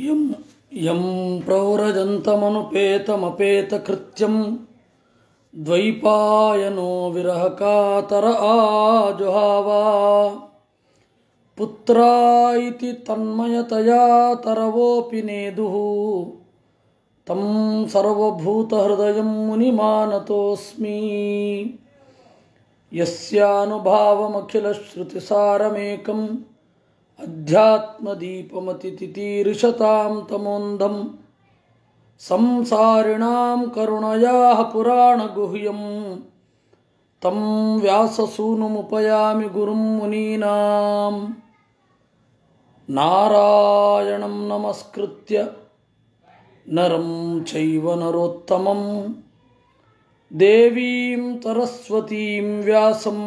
M M ಪ್ರವ್ರಜಂತಮನುಪೇತಮಪೇತಕೃತ್ಯಂ ದ್ವೈಪಾಯನೋ ವಿರಹಕಾತರ ಆಜುಹಾವ ಪುತ್ರ ಇತಿ ತನ್ಮಯತಯಾ ತರವೋಪಿ ನೇದುಃ ತಂ ಸರ್ವಭೂತಹೃದಯಂ ಮುನಿಮಾನತೋಸ್ಮಿ ಯಸ್ಯಾನುಭಾವಮಖಿಲಶ್ರುತಿಸಾರಮೇಕಂ ಅಧ್ಯಾತ್ಮದೀಪಮತಿತಿತೀರ್ಷತಾಂ ತಮೋಂಧಂ ಸಂಸಾರಿಣಾಂ ಕರುಣಯಾಃ ಪುರಾಣಗುಹ್ಯಂ ತಂ ವ್ಯಾಸಸೂನುಮುಪಯಾಮಿ ಗುರುಂ ಮುನೀನಾಂ ನಾರಾಯಣಂ ನಮಸ್ಕೃತ್ಯ ನರಂ ಚೈವ ನರೋತ್ತಮಂ ದೇವೀಂ ಸರಸ್ವತೀಂ ವ್ಯಾಸಂ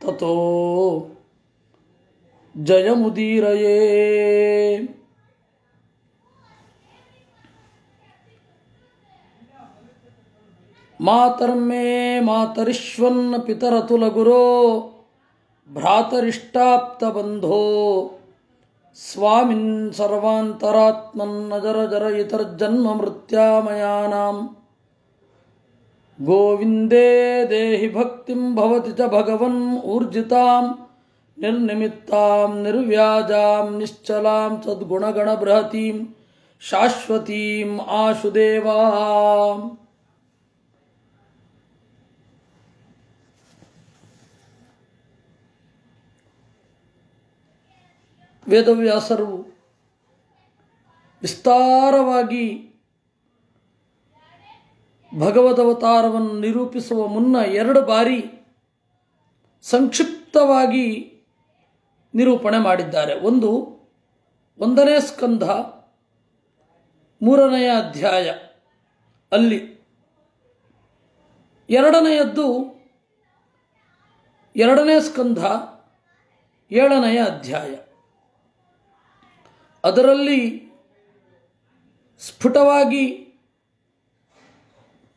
ತತೋ ಜಯಮುದೀರಯೇ. ಮಾತರ್ಮೇ ಮಾತರಿಶ್ವನ್ನ ಪಿತರತುಲಗುರೋ ಭ್ರಾತರಿಷ್ಟಾಪ್ತಬಂಧೋ ಸ್ವಾಮಿನ್ ಸರ್ವಾಂತರಾತ್ಮನ್ನಜರ ಜರಯಿತರ್ಜನ್ಮ ಮೃತ್ಯಾಮಯಾನಾಂ ಗೋವಿಂದೇ ದೇಹಿ ಭಕ್ತಿಂ ಭವತಿ ಚ ಭಗವನ್ ಊರ್ಜಿತಾಂ ನಿರ್ನಿಮಿತ್ತಾಂ ನಿರ್ವ್ಯಾಜಾಂ ನಿಶ್ಚಲಾಂ ಸದ್ಗುಣಗಣಬೃಹತೀಂ ಶಾಶ್ವತೀಂ ಆಶುದೇವಾಂ. ವೇದವ್ಯಾಸರು ವಿಸ್ತಾರವಾಗಿ ಭಗವದವತಾರವನ್ನು ನಿರೂಪಿಸುವ ಮುನ್ನ 2 ಬಾರಿ ಸಂಕ್ಷಿಪ್ತವಾಗಿ ನಿರೂಪಣೆ ಮಾಡಿದ್ದಾರೆ. 1ನೇ ಸ್ಕಂಧ 3ನೇ ಅಧ್ಯಾಯ ಅಲ್ಲಿ, 2ನೇಯದ್ದು 2ನೇ ಸ್ಕಂಧ 7ನೇ ಅಧ್ಯಾಯ. ಅದರಲ್ಲಿ ಸ್ಫುಟವಾಗಿ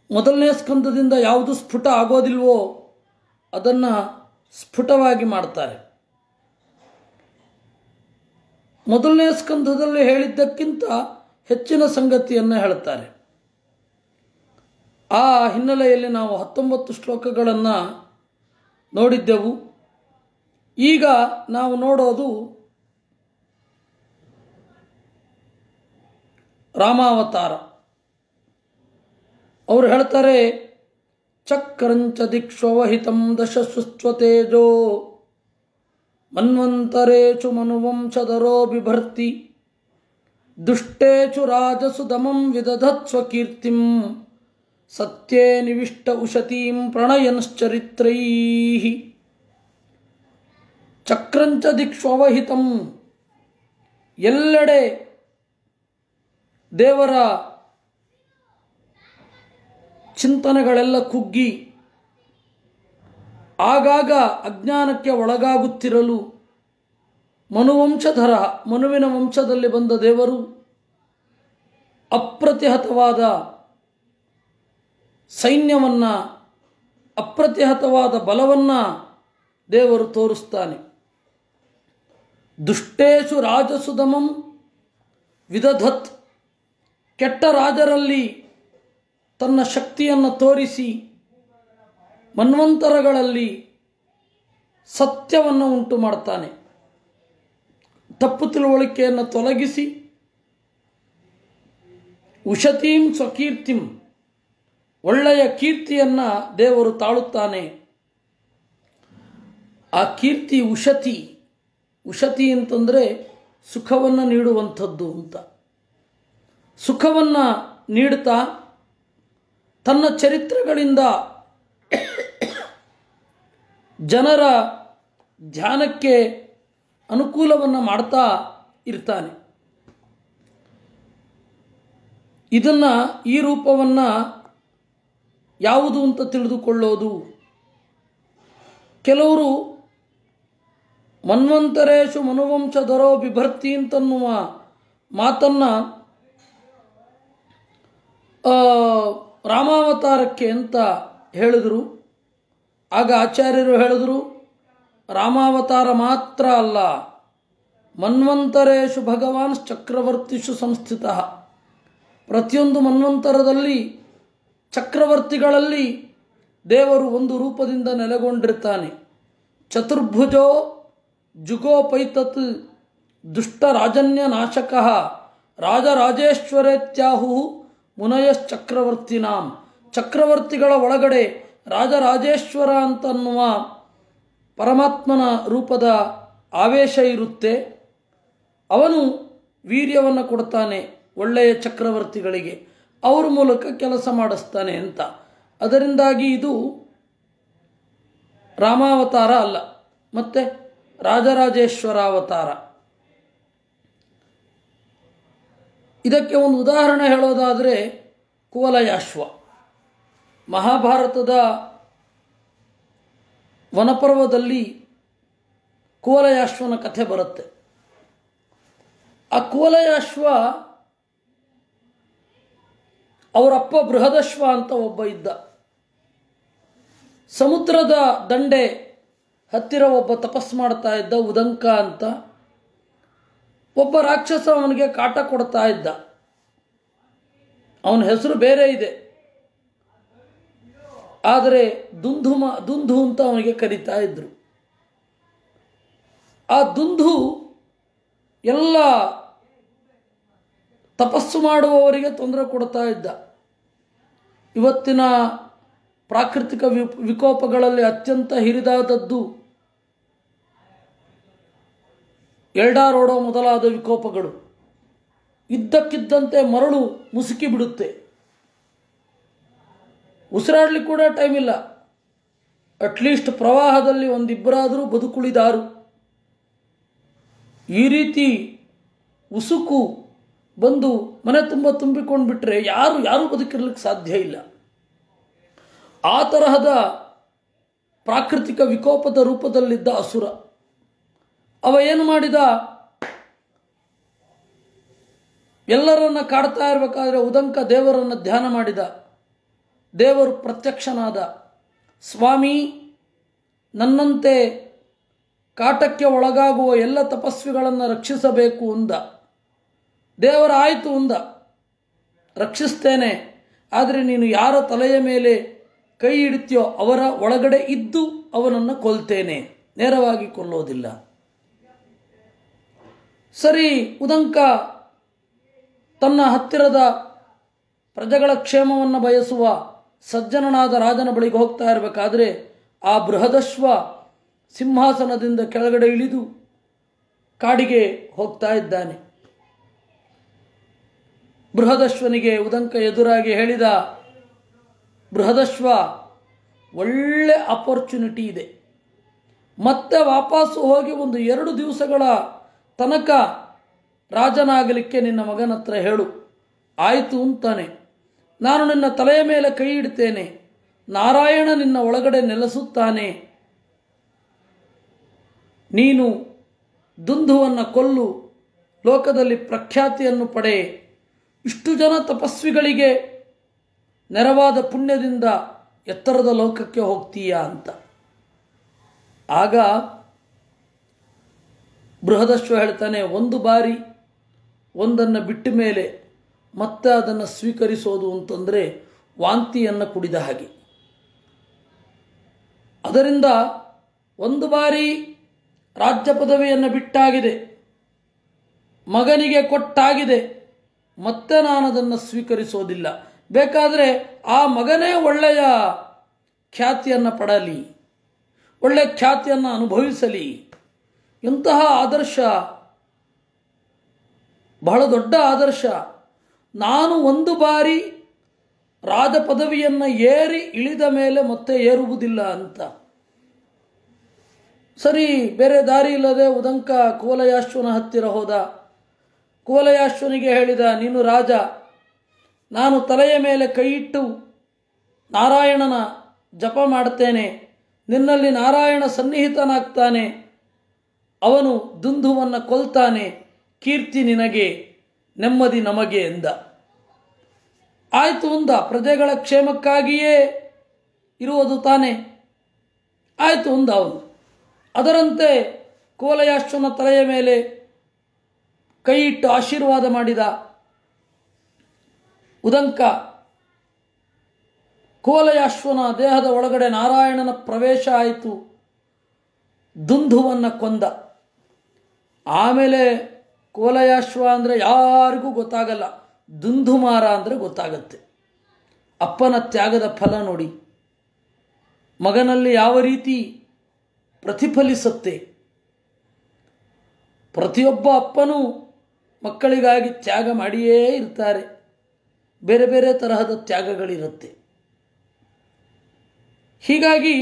1ನೇ ಸ್ಕಂದದಿಂದ ಯಾವುದು ಸ್ಫುಟ ಆಗೋದಿಲ್ವೋ ಅದನ್ನು ಸ್ಫುಟವಾಗಿ ಮಾಡ್ತಾರೆ. 1ನೇ ಸ್ಕಂದದಲ್ಲಿ ಹೇಳಿದ್ದಕ್ಕಿಂತ ಹೆಚ್ಚಿನ ಸಂಗತಿಯನ್ನು ಹೇಳ್ತಾರೆ. ಆ ಹಿನ್ನೆಲೆಯಲ್ಲಿ ನಾವು 19 ಶ್ಲೋಕಗಳನ್ನು ನೋಡಿದ್ದೆವು. ಈಗ ನಾವು ನೋಡೋದು ರಾಮಾವತಾರ. ಅವರು ಹೇಳ್ತಾರೆ, ಚಕ್ರಂಚ ದಿಕ್ಷವಹಿತಂ ದಶಸುಸ್ವತೇಜೋ ಮನ್ವಂತರೇಚು ಮನುವಂಶಧರೋ ಬಿಭರ್ತಿ ದುಷ್ಟೇಚು ರಾಜಸು ದಮಂ ವಿದಧತ್ ಸ್ವಕೀರ್ತಿಂ ಸತ್ಯೇ ನಿವಿಷ್ಟ ಉಶತೀಂ ಪ್ರಣಯನ್ಶ್ಚರಿತ್ರೈಃ. ಚಕ್ರಂಚ ದಿಕ್ಷವಹಿತಂ, ಎಲ್ಲೆಡೆ ದೇವರ ಚಿಂತನೆಗಳೆಲ್ಲ ಕುಗ್ಗಿ ಆಗಾಗ ಅಜ್ಞಾನಕ್ಕೆ ಒಳಗಾಗುತ್ತಿರಲು ಮನುವಂಶಧರ, ಮನುವಿನ ವಂಶದಲ್ಲಿ ಬಂದ ದೇವರು ಅಪ್ರತಿಹತವಾದ ಸೈನ್ಯವನ್ನು, ಅಪ್ರತಿಹತವಾದ ಬಲವನ್ನು ದೇವರು ತೋರಿಸ್ತಾನೆ. ದುಷ್ಟೇಶು ರಾಜಸುದಮಂ ವಿದಧತ್, ಕೆಟ್ಟ ರಾಜರಲ್ಲಿ ತನ್ನ ಶಕ್ತಿಯನ್ನು ತೋರಿಸಿ ಮನ್ವಂತರಗಳಲ್ಲಿ ಸತ್ಯವನ್ನು ಉಂಟು ಮಾಡ್ತಾನೆ. ತಪ್ಪು ತಿಳುವಳಿಕೆಯನ್ನು ತೊಲಗಿಸಿ ಉಶತೀಂ ಸ್ವಕೀರ್ತಿಂ, ಒಳ್ಳೆಯ ಕೀರ್ತಿಯನ್ನು ದೇವರು ತಾಳುತ್ತಾನೆ. ಆ ಕೀರ್ತಿ ಉಶತಿ, ಉಶತಿ ಅಂತಂದರೆ ಸುಖವನ್ನು ನೀಡುವಂಥದ್ದು ಅಂತ. ಸುಖವನ್ನು ನೀಡುತ್ತಾ ತನ್ನ ಚರಿತ್ರೆಗಳಿಂದ ಜನರ ಧ್ಯಾನಕ್ಕೆ ಅನುಕೂಲವನ್ನು ಮಾಡ್ತಾ ಇರ್ತಾನೆ. ಇದನ್ನು, ಈ ರೂಪವನ್ನು ಯಾವುದು ಅಂತ ತಿಳಿದುಕೊಳ್ಳೋದು, ಕೆಲವರು ಮನ್ವಂತರೇಶು ಮನುವಂಶಧರೋ ಬಿಭರ್ತಿ ಅಂತನ್ನುವ ಮಾತನ್ನು ರಾಮಾವತಾರಕ್ಕೆ ಅಂತ ಹೇಳಿದರು. ಆಗ ಆಚಾರ್ಯರು ಹೇಳಿದರು, ರಾಮಾವತಾರ ಮಾತ್ರ ಅಲ್ಲ, ಮನ್ವಂತರೇಶು ಭಗವಾನ್ ಚಕ್ರವರ್ತಿಷು ಸಂಸ್ಥಿತಃ. ಪ್ರತಿಯೊಂದು ಮನ್ವಂತರದಲ್ಲಿ ಚಕ್ರವರ್ತಿಗಳಲ್ಲಿ ದೇವರು ಒಂದು ರೂಪದಿಂದ ನೆಲೆಗೊಂಡಿರ್ತಾನೆ. ಚತುರ್ಭುಜೋ ಜುಗೋಪೈತತ್ ದುಷ್ಟರಾಜನ್ಯ ನಾಶಕಃ ರಾಜರಾಜೇಶ್ವರೇತ್ಯಾಹು ಮುನಯಶ್ಚಕ್ರವರ್ತಿನಾಂ. ಚಕ್ರವರ್ತಿಗಳ ಒಳಗಡೆ ರಾಜರಾಜೇಶ್ವರ ಅಂತನ್ನುವ ಪರಮಾತ್ಮನ ರೂಪದ ಆವೇಶ ಇರುತ್ತೆ. ಅವನು ವೀರ್ಯವನ್ನು ಕೊಡ್ತಾನೆ ಒಳ್ಳೆಯ ಚಕ್ರವರ್ತಿಗಳಿಗೆ, ಅವರ ಮೂಲಕ ಕೆಲಸ ಮಾಡಿಸ್ತಾನೆ ಅಂತ. ಅದರಿಂದಾಗಿ ಇದು ರಾಮಾವತಾರ ಅಲ್ಲ, ಮತ್ತೆ ರಾಜರಾಜೇಶ್ವರ ಅವತಾರ. ಇದಕ್ಕೆ ಒಂದು ಉದಾಹರಣೆ ಹೇಳೋದಾದರೆ ಕುವಲಯಾಶ್ವ. ಮಹಾಭಾರತದ ವನಪರ್ವದಲ್ಲಿ ಕುವಲಯಾಶ್ವನ ಕಥೆ ಬರುತ್ತೆ. ಆ ಕುವಲಯಾಶ್ವ ಅವರಪ್ಪ ಬೃಹದಶ್ವ ಅಂತ ಒಬ್ಬ ಇದ್ದ. ಸಮುದ್ರದ ದಂಡೆ ಹತ್ತಿರ ಒಬ್ಬ ತಪಸ್ಸು ಮಾಡ್ತಾ ಇದ್ದ, ಉದಂಕ ಅಂತ. ಒಬ್ಬ ರಾಕ್ಷಸ ಅವನಿಗೆ ಕಾಟ ಕೊಡ್ತಾ ಇದ್ದ. ಅವನ ಹೆಸರು ಬೇರೆ ಇದೆ, ಆದರೆ ದುಂದು ಅಂತ ಅವನಿಗೆ ಕರೀತಾ ಇದ್ರು. ಆ ದುಂದು ಎಲ್ಲ ತಪಸ್ಸು ಮಾಡುವವರಿಗೆ ತೊಂದರೆ ಕೊಡ್ತಾ ಇದ್ದ. ಇವತ್ತಿನ ಪ್ರಾಕೃತಿಕ ವಿಕೋಪಗಳಲ್ಲಿ ಅತ್ಯಂತ ಹಿರಿದಾದದ್ದು ಎಲ್ಡಾರೋಡೋ ಮೊದಲಾದ ವಿಕೋಪಗಳು. ಇದ್ದಕ್ಕಿದ್ದಂತೆ ಮರಳು ಮುಸುಕಿ ಬಿಡುತ್ತೆ, ಉಸಿರಾಡ್ಲಿಕ್ಕೆ ಕೂಡ ಟೈಮ್ ಇಲ್ಲ. ಅಟ್ಲೀಸ್ಟ್ ಪ್ರವಾಹದಲ್ಲಿ ಒಂದಿಬ್ಬರಾದರೂ ಬದುಕುಳಿದಾರು. ಈ ರೀತಿ ಉಸುಕು ಬಂದು ಮನೆ ತುಂಬ ತುಂಬಿಕೊಂಡು ಬಿಟ್ಟರೆ ಯಾರು ಬದುಕಿರ್ಲಿಕ್ಕೆ ಸಾಧ್ಯ ಇಲ್ಲ. ಆ ತರಹದ ಪ್ರಾಕೃತಿಕ ವಿಕೋಪದ ರೂಪದಲ್ಲಿದ್ದ ಅಸುರ. ಅವ ಏನು ಮಾಡಿದ, ಎಲ್ಲರನ್ನ ಕಾಡ್ತಾ ಇರಬೇಕಾದ್ರೆ ಉದಂಕ ದೇವರನ್ನು ಧ್ಯಾನ ಮಾಡಿದ. ದೇವರು ಪ್ರತ್ಯಕ್ಷನಾದ. ಸ್ವಾಮಿ, ನನ್ನಂತೆ ಕಾಟಕ್ಕೆ ಒಳಗಾಗುವ ಎಲ್ಲ ತಪಸ್ವಿಗಳನ್ನು ರಕ್ಷಿಸಬೇಕು ಅಂದ. ದೇವರ ಆಯಿತು ಅಂದ, ರಕ್ಷಿಸ್ತೇನೆ, ಆದರೆ ನೀನು ಯಾರ ತಲೆಯ ಮೇಲೆ ಕೈ ಇಡ್ತೀಯೋ ಅವರ ಒಳಗಡೆ ಇದ್ದು ಅವನನ್ನು ಕೊಲ್ತೇನೆ, ನೇರವಾಗಿ ಕೊಲ್ಲೋದಿಲ್ಲ. ಸರಿ, ಉದಂಕ ತನ್ನ ಹತ್ತಿರದ ಪ್ರಜೆಗಳ ಕ್ಷೇಮವನ್ನು ಬಯಸುವ ಸಜ್ಜನನಾದ ರಾಜನ ಬಳಿಗೆ ಹೋಗ್ತಾ ಇರಬೇಕಾದ್ರೆ ಆ ಬೃಹದಶ್ವ ಸಿಂಹಾಸನದಿಂದ ಕೆಳಗಡೆ ಇಳಿದು ಕಾಡಿಗೆ ಹೋಗ್ತಾ ಇದ್ದಾನೆ. ಬೃಹದಶ್ವನಿಗೆ ಉದಂಕ ಎದುರಾಗಿ ಹೇಳಿದ, ಬೃಹದಶ್ವ, ಒಳ್ಳೆ ಅಪರ್ಚುನಿಟಿ ಇದೆ, ಮತ್ತೆ ವಾಪಸ್ಸು ಹೋಗಿ 1-2 ದಿವಸಗಳ ತನಕ ರಾಜನಾಗಲಿಕ್ಕೆ ನಿನ್ನ ಮಗನ ಹತ್ರ ಹೇಳು. ಆಯಿತು ಅಂತಾನೆ. ನಾನು ನಿನ್ನ ತಲೆಯ ಮೇಲೆ ಕೈ ಇಡ್ತೇನೆ, ನಾರಾಯಣ ನಿನ್ನ ಒಳಗಡೆ ನೆಲೆಸುತ್ತಾನೆ, ನೀನು ದುಂದುವನ್ನು ಕೊಲ್ಲು, ಲೋಕದಲ್ಲಿ ಪ್ರಖ್ಯಾತಿಯನ್ನು ಪಡೆ, ಇಷ್ಟು ಜನ ತಪಸ್ವಿಗಳಿಗೆ ನೆರವಾದ ಪುಣ್ಯದಿಂದ ಎತ್ತರದ ಲೋಕಕ್ಕೆ ಹೋಗ್ತೀಯಾ ಅಂತ. ಆಗ ಬೃಹದಶ್ವ ಹೇಳ್ತಾನೆ, ಒಂದು ಬಾರಿ ಒಂದನ್ನು ಬಿಟ್ಟ ಮೇಲೆ ಮತ್ತೆ ಅದನ್ನು ಸ್ವೀಕರಿಸೋದು ಅಂತಂದರೆ ವಾಂತಿಯನ್ನು ಕುಡಿದ ಹಾಗೆ. ಅದರಿಂದ ಒಂದು ಬಾರಿ ರಾಜ್ಯ ಪದವಿಯನ್ನು ಬಿಟ್ಟಾಗಿದೆ, ಮಗನಿಗೆ ಕೊಟ್ಟಾಗಿದೆ, ಮತ್ತೆ ನಾನು ಅದನ್ನು ಸ್ವೀಕರಿಸೋದಿಲ್ಲ. ಬೇಕಾದರೆ ಆ ಮಗನೇ ಒಳ್ಳೆಯ ಖ್ಯಾತಿಯನ್ನು ಪಡಲಿ, ಒಳ್ಳೆಯ ಖ್ಯಾತಿಯನ್ನು ಅನುಭವಿಸಲಿ. ಇಂತಹ ಆದರ್ಶ ಬಹಳ ದೊಡ್ಡ ಆದರ್ಶ. ನಾನು ಒಂದು ಬಾರಿ ರಾಜ ಪದವಿಯನ್ನು ಏರಿ ಇಳಿದ ಮೇಲೆ ಮತ್ತೆ ಏರುವುದಿಲ್ಲ ಅಂತ. ಸರಿ, ಬೇರೆ ದಾರಿ ಇಲ್ಲದೆ ಉದಂಕ ಕುವಲಯಾಶ್ವನ ಹತ್ತಿರ ಹೋದ. ಕುವಲಯಾಶ್ವನಿಗೆ ಹೇಳಿದ, ನೀನು ರಾಜ, ನಾನು ತಲೆಯ ಮೇಲೆ ಕೈಯಿಟ್ಟು ನಾರಾಯಣನ ಜಪ ಮಾಡ್ತೇನೆ, ನಿನ್ನಲ್ಲಿ ನಾರಾಯಣ ಸನ್ನಿಹಿತನಾಗ್ತಾನೆ, ಅವನು ದುಂದುವನ್ನು ಕೊಲ್ತಾನೆ, ಕೀರ್ತಿ ನಿನಗೆ, ನೆಮ್ಮದಿ ನಮಗೆ ಎಂದ. ಆಯಿತು ಅಂದ, ಪ್ರಜೆಗಳ ಕ್ಷೇಮಕ್ಕಾಗಿಯೇ ಇರುವುದು ತಾನೆ, ಆಯಿತು ಅಂದ ಅವನು. ಅದರಂತೆ ಕುವಲಯಾಶ್ವನ ತಲೆಯ ಮೇಲೆ ಕೈ ಇಟ್ಟು ಆಶೀರ್ವಾದ ಮಾಡಿದ. ಉದಂಕ ಕುವಲಯಾಶ್ವನ ದೇಹದ ಒಳಗಡೆ ನಾರಾಯಣನ ಪ್ರವೇಶ ಆಯಿತು. ದುಂದುವನ್ನು ಕೊಂದ. ಆಮೇಲೆ ಕುವಲಯಾಶ್ವ ಅಂದರೆ ಯಾರಿಗೂ ಗೊತ್ತಾಗಲ್ಲ, ದುಂದುಮಾರ ಅಂದರೆ ಗೊತ್ತಾಗತ್ತೆ. ಅಪ್ಪನ ತ್ಯಾಗದ ಫಲ ನೋಡಿ, ಮಗನಲ್ಲಿ ಯಾವ ರೀತಿ ಪ್ರತಿಫಲಿಸುತ್ತೆ. ಪ್ರತಿಯೊಬ್ಬ ಅಪ್ಪನೂ ಮಕ್ಕಳಿಗಾಗಿ ತ್ಯಾಗ ಮಾಡಿಯೇ ಇರ್ತಾರೆ. ಬೇರೆ ಬೇರೆ ತರಹದ ತ್ಯಾಗಗಳಿರುತ್ತೆ. ಹೀಗಾಗಿ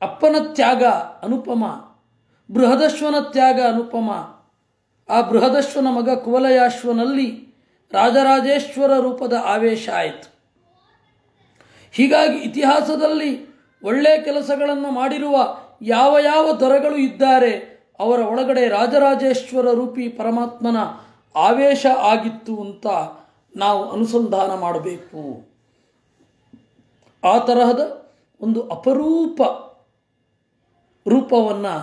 ಅಪ್ಪನ ತ್ಯಾಗ ಅನುಪಮ, ಬೃಹದಶ್ವನ ತ್ಯಾಗ ಅನುಪಮ. ಆ ಬೃಹದಶ್ವನ ಮಗ ಕುವಲಯಾಶ್ವನಲ್ಲಿ ರಾಜರಾಜೇಶ್ವರ ರೂಪದ ಆವೇಶ ಆಯಿತು. ಹೀಗಾಗಿ ಇತಿಹಾಸದಲ್ಲಿ ಒಳ್ಳೆಯ ಕೆಲಸಗಳನ್ನು ಮಾಡಿರುವ ಯಾವ ಯಾವ ದೊರೆಗಳು ಇದ್ದಾರೆ ಅವರ ಒಳಗಡೆ ರಾಜರಾಜೇಶ್ವರ ರೂಪಿ ಪರಮಾತ್ಮನ ಆವೇಶ ಆಗಿತ್ತು ಅಂತ ನಾವು ಅನುಸಂಧಾನ ಮಾಡಬೇಕು. ಆ ತರಹದ ಒಂದು ಅಪರೂಪ ರೂಪವನ್ನು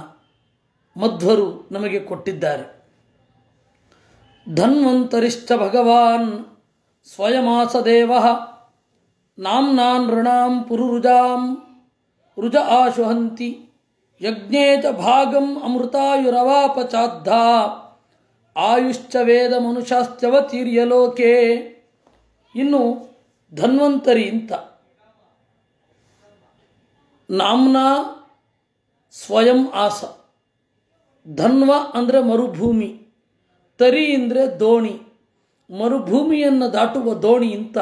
ಮಧ್ವರು ನಮಗೆ ಕೊಟ್ಟಿದ್ದಾರೆ. ಧನ್ವಂತರಿಶ್ಚ ಭಗವಾನ್ ಸ್ವಯಮಾಸದೇವ ನಾಮ್ನಾನ್ ಋಣಾಂ ಪುರುರುಜಾಂ ರುಜ ಆಶುಹಂತಿ ಯಜ್ಞೇ ಚ ಭಾಗಂ ಅಮೃತಾಯುರವಾಪಚಾದ್ಧಾ ಆಯುಶ್ಚ ವೇದ ಮನುಷ್ಯಾಸ್ತ್ಯವತೀರ್ಯಲೋಕೆ. ಇನ್ನು ಧನ್ವಂತರಿ ಅಂತ ನಾಮ್ನಾ ಸ್ವಯಂ ಆಸ. ಧನ್ವ ಅಂದರೆ ಮರುಭೂಮಿ, ತರಿ ಅಂದರೆ ದೋಣಿ. ಮರುಭೂಮಿಯನ್ನು ದಾಟುವ ದೋಣಿ ಅಂತ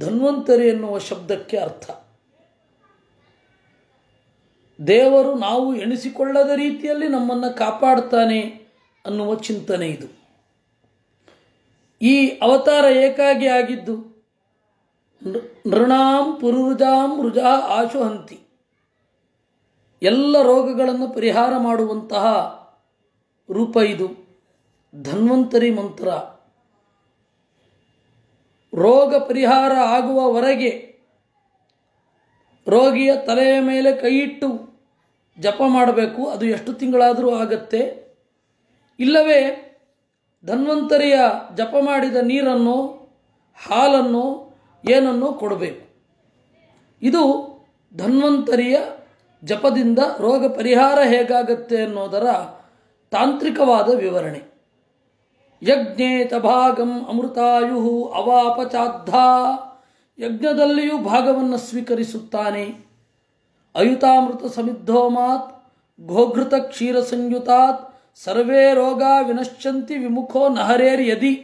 ಧನ್ವಂತರಿ ಎನ್ನುವ ಶಬ್ದಕ್ಕೆ ಅರ್ಥ. ದೇವರು ನಾವು ಎಣಿಸಿಕೊಳ್ಳದ ರೀತಿಯಲ್ಲಿ ನಮ್ಮನ್ನು ಕಾಪಾಡ್ತಾನೆ ಅನ್ನುವ ಚಿಂತನೆ ಇದು. ಈ ಅವತಾರ ಏಕಾಗಿ ಆಗಿದ್ದು ನೃಣಾಂ ಪುರುರುಜಾಂ ರುಜಾ ಆಶುಹಂತಿ, ಎಲ್ಲ ರೋಗಗಳನ್ನು ಪರಿಹಾರ ಮಾಡುವಂತಹ ರೂಪ ಇದು. ಧನ್ವಂತರಿ ಮಂತ್ರ ರೋಗ ಪರಿಹಾರ ಆಗುವವರೆಗೆ ರೋಗಿಯ ತಲೆಯ ಮೇಲೆ ಕೈಯಿಟ್ಟು ಜಪ ಮಾಡಬೇಕು. ಅದು ಎಷ್ಟು ತಿಂಗಳಾದರೂ ಆಗತ್ತೆ. ಇಲ್ಲವೇ ಧನ್ವಂತರಿಯ ಜಪ ಮಾಡಿದ ನೀರನ್ನು, ಹಾಲನ್ನು, ಏನನ್ನು ಕೊಡಬೇಕು. ಇದು ಧನ್ವಂತರಿಯ ಜಪದಿಂದ ರೋಗ ಪರಿಹಾರ ಹೇಗಾಗತ್ತೆ ಅನ್ನೋದರ ತಾಂತ್ರಿಕವಾದ ವಿವರಣೆ. ಯಜ್ಞೇ ಚ ಭಾಗಂ ಅಮೃತಾಯು ಅವಾಪಚಾದ್ಧಾ, ಯಜ್ಞದಲ್ಲಿಯೂ ಭಾಗವನ್ನು ಸ್ವೀಕರಿಸುತ್ತಾನೆ. ಅಯುತಾಮೃತ ಸಮಿದ್ಧೋಮಾತ್ ಗೋಘೃತ ಕ್ಷೀರ ಸಂಯುತಾತ್ ಸರ್ವೇ ರೋಗ ವಿನಶ್ಯಂತಿ ವಿಮುಖೋ ನಹರೇರ್ ಯದಿ.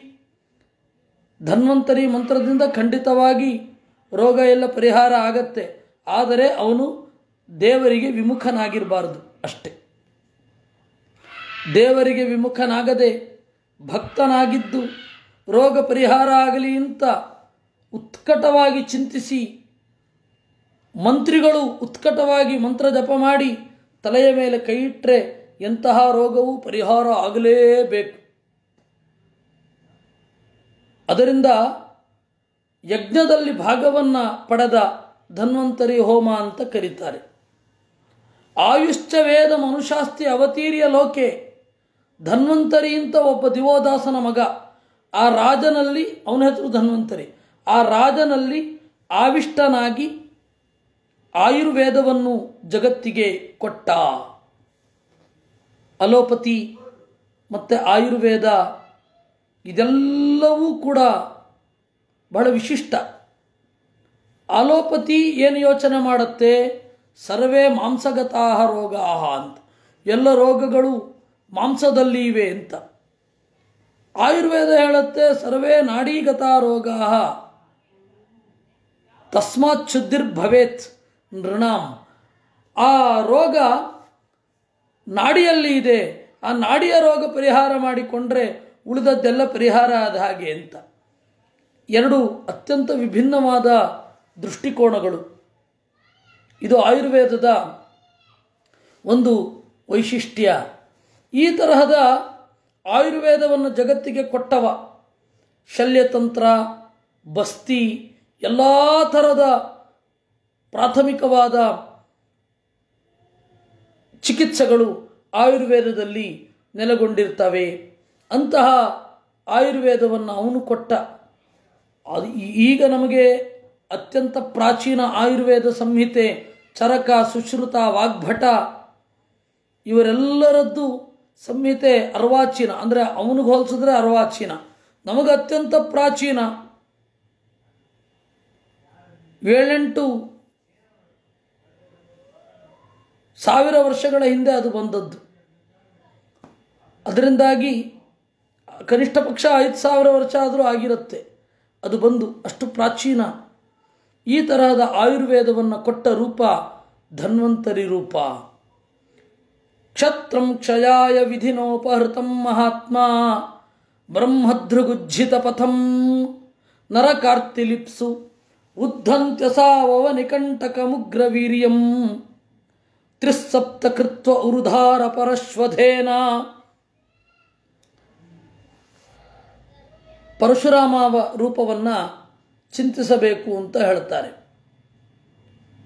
ಧನ್ವಂತರಿ ಮಂತ್ರದಿಂದ ಖಂಡಿತವಾಗಿ ರೋಗ ಎಲ್ಲ ಪರಿಹಾರ ಆಗತ್ತೆ. ಆದರೆ ಅವನು ದೇವರಿಗೆ ವಿಮುಖನಾಗಿರಬಾರದು ಅಷ್ಟೆ. ದೇವರಿಗೆ ವಿಮುಖನಾಗದೆ ಭಕ್ತನಾಗಿದ್ದು ರೋಗ ಪರಿಹಾರ ಆಗಲಿ ಅಂತ ಉತ್ಕಟವಾಗಿ ಚಿಂತಿಸಿ, ಮಂತ್ರಿಗಳು ಉತ್ಕಟವಾಗಿ ಮಂತ್ರ ಜಪ ಮಾಡಿ ತಲೆಯ ಮೇಲೆ ಕೈ ಇಟ್ಟರೆ ಎಂತಹ ರೋಗವೂ ಪರಿಹಾರ ಆಗಲೇಬೇಕು. ಅದರಿಂದ ಯಜ್ಞದಲ್ಲಿ ಭಾಗವನ್ನು ಪಡೆದ ಧನ್ವಂತರಿ ಹೋಮ ಅಂತ ಕರೀತಾರೆ. ಆಯುಶ್ಚ ವೇದ ಮನುಷ್ಯಾಸ್ತಿ ಅವತೀರ್ಯ ಲೋಕೆ. ಧನ್ವಂತರಿ ಅಂತ ಒಬ್ಬ ದಿವೋದಾಸನ ಮಗ, ಆ ರಾಜನಲ್ಲಿ, ಅವನ ಹೆಸರು ಧನ್ವಂತರಿ, ಆ ರಾಜನಲ್ಲಿ ಆವಿಷ್ಟನಾಗಿ ಆಯುರ್ವೇದವನ್ನು ಜಗತ್ತಿಗೆ ಕೊಟ್ಟ. ಅಲೋಪತಿ ಮತ್ತು ಆಯುರ್ವೇದ ಇದೆಲ್ಲವೂ ಕೂಡ ಬಹಳ ವಿಶಿಷ್ಟ. ಅಲೋಪತಿ ಏನು ಯೋಚನೆ ಮಾಡುತ್ತೆ? ಸರ್ವೇ ಮಾಂಸಗತಾ ರೋಗಾ ಅಂತ, ಎಲ್ಲ ರೋಗಗಳು ಮಾಂಸದಲ್ಲಿ ಇವೆ ಅಂತ. ಆಯುರ್ವೇದ ಹೇಳುತ್ತೆ ಸರ್ವೇ ನಾಡೀಗತಾ ರೋಗಾ ತಸ್ಮಾತ್ ಶುದ್ಧಿರ್ಭವೇತ್ ನೃಣಾಂ. ಆ ರೋಗ ನಾಡಿಯಲ್ಲಿ ಇದೆ, ಆ ನಾಡಿಯ ರೋಗ ಪರಿಹಾರ ಮಾಡಿಕೊಂಡ್ರೆ ಉಳಿದದ್ದೆಲ್ಲ ಪರಿಹಾರ ಆದ ಹಾಗೆ ಅಂತ. ಎರಡು ಅತ್ಯಂತ ವಿಭಿನ್ನವಾದ ದೃಷ್ಟಿಕೋನಗಳು. ಇದು ಆಯುರ್ವೇದದ ಒಂದು ವೈಶಿಷ್ಟ್ಯ. ಈ ತರಹದ ಆಯುರ್ವೇದವನ್ನು ಜಗತ್ತಿಗೆ ಕೊಟ್ಟವ ಶಲ್ಯತಂತ್ರ, ಬಸ್ತಿ, ಎಲ್ಲ ಥರದ ಪ್ರಾಥಮಿಕವಾದ ಚಿಕಿತ್ಸೆಗಳು ಆಯುರ್ವೇದದಲ್ಲಿ ನೆಲೆಗೊಂಡಿರ್ತವೆ. ಅಂತಹ ಆಯುರ್ವೇದವನ್ನು ಅವನು ಕೊಟ್ಟ. ಅದು ಈಗ ನಮಗೆ ಅತ್ಯಂತ ಪ್ರಾಚೀನ ಆಯುರ್ವೇದ ಸಂಹಿತೆ ಚರಕ, ಸುಶ್ರುತ, ವಾಗ್ಭಟ ಇವರೆಲ್ಲರದ್ದು ಸಂಹಿತೆ ಅರ್ವಾಚೀನ, ಅಂದರೆ ಅವನಿಗೆ ಹೋಲಿಸಿದ್ರೆ ಅರ್ವಾಚೀನ. ನಮಗೆ ಅತ್ಯಂತ ಪ್ರಾಚೀನ 7-8 ಸಾವಿರ ವರ್ಷಗಳ ಹಿಂದೆ ಅದು ಬಂದದ್ದು. ಅದರಿಂದಾಗಿ ಕನಿಷ್ಠ ಪಕ್ಷ 5,000 ವರ್ಷ ಆದರೂ ಆಗಿರುತ್ತೆ ಅದು ಬಂದು, ಅಷ್ಟು ಪ್ರಾಚೀನ. ಈ ತರಹದ ಆಯುರ್ವೇದವನ್ನು ಕೊಟ್ಟ ರೂಪ ಧನ್ವಂತರಿ ರೂಪ. ಕ್ಷತ್ರಂ ಕ್ಷಯಾಯ ವಿಧಿನೋಪಹೃತಂ ಮಹಾತ್ಮ ಬ್ರಹ್ಮದೃಗುಜ್ಜಿತ ಪಥಂ ನರಕಾರ್ತಿಲಿಪ್ಸು ಉದ್ಧಂತ್ಯಸಾವವ ನಿಕಂಟಕಮುಗ್ರವೀರ್ಯಂ ತ್ರಿಸಪ್ತಕೃತ್ವ ಉರುಧಾರ ಪರಶ್ವಧೇನ. ಪರಶುರಾಮ ರೂಪವನ್ನು ಚಿಂತಿಸಬೇಕು ಅಂತ ಹೇಳ್ತಾರೆ.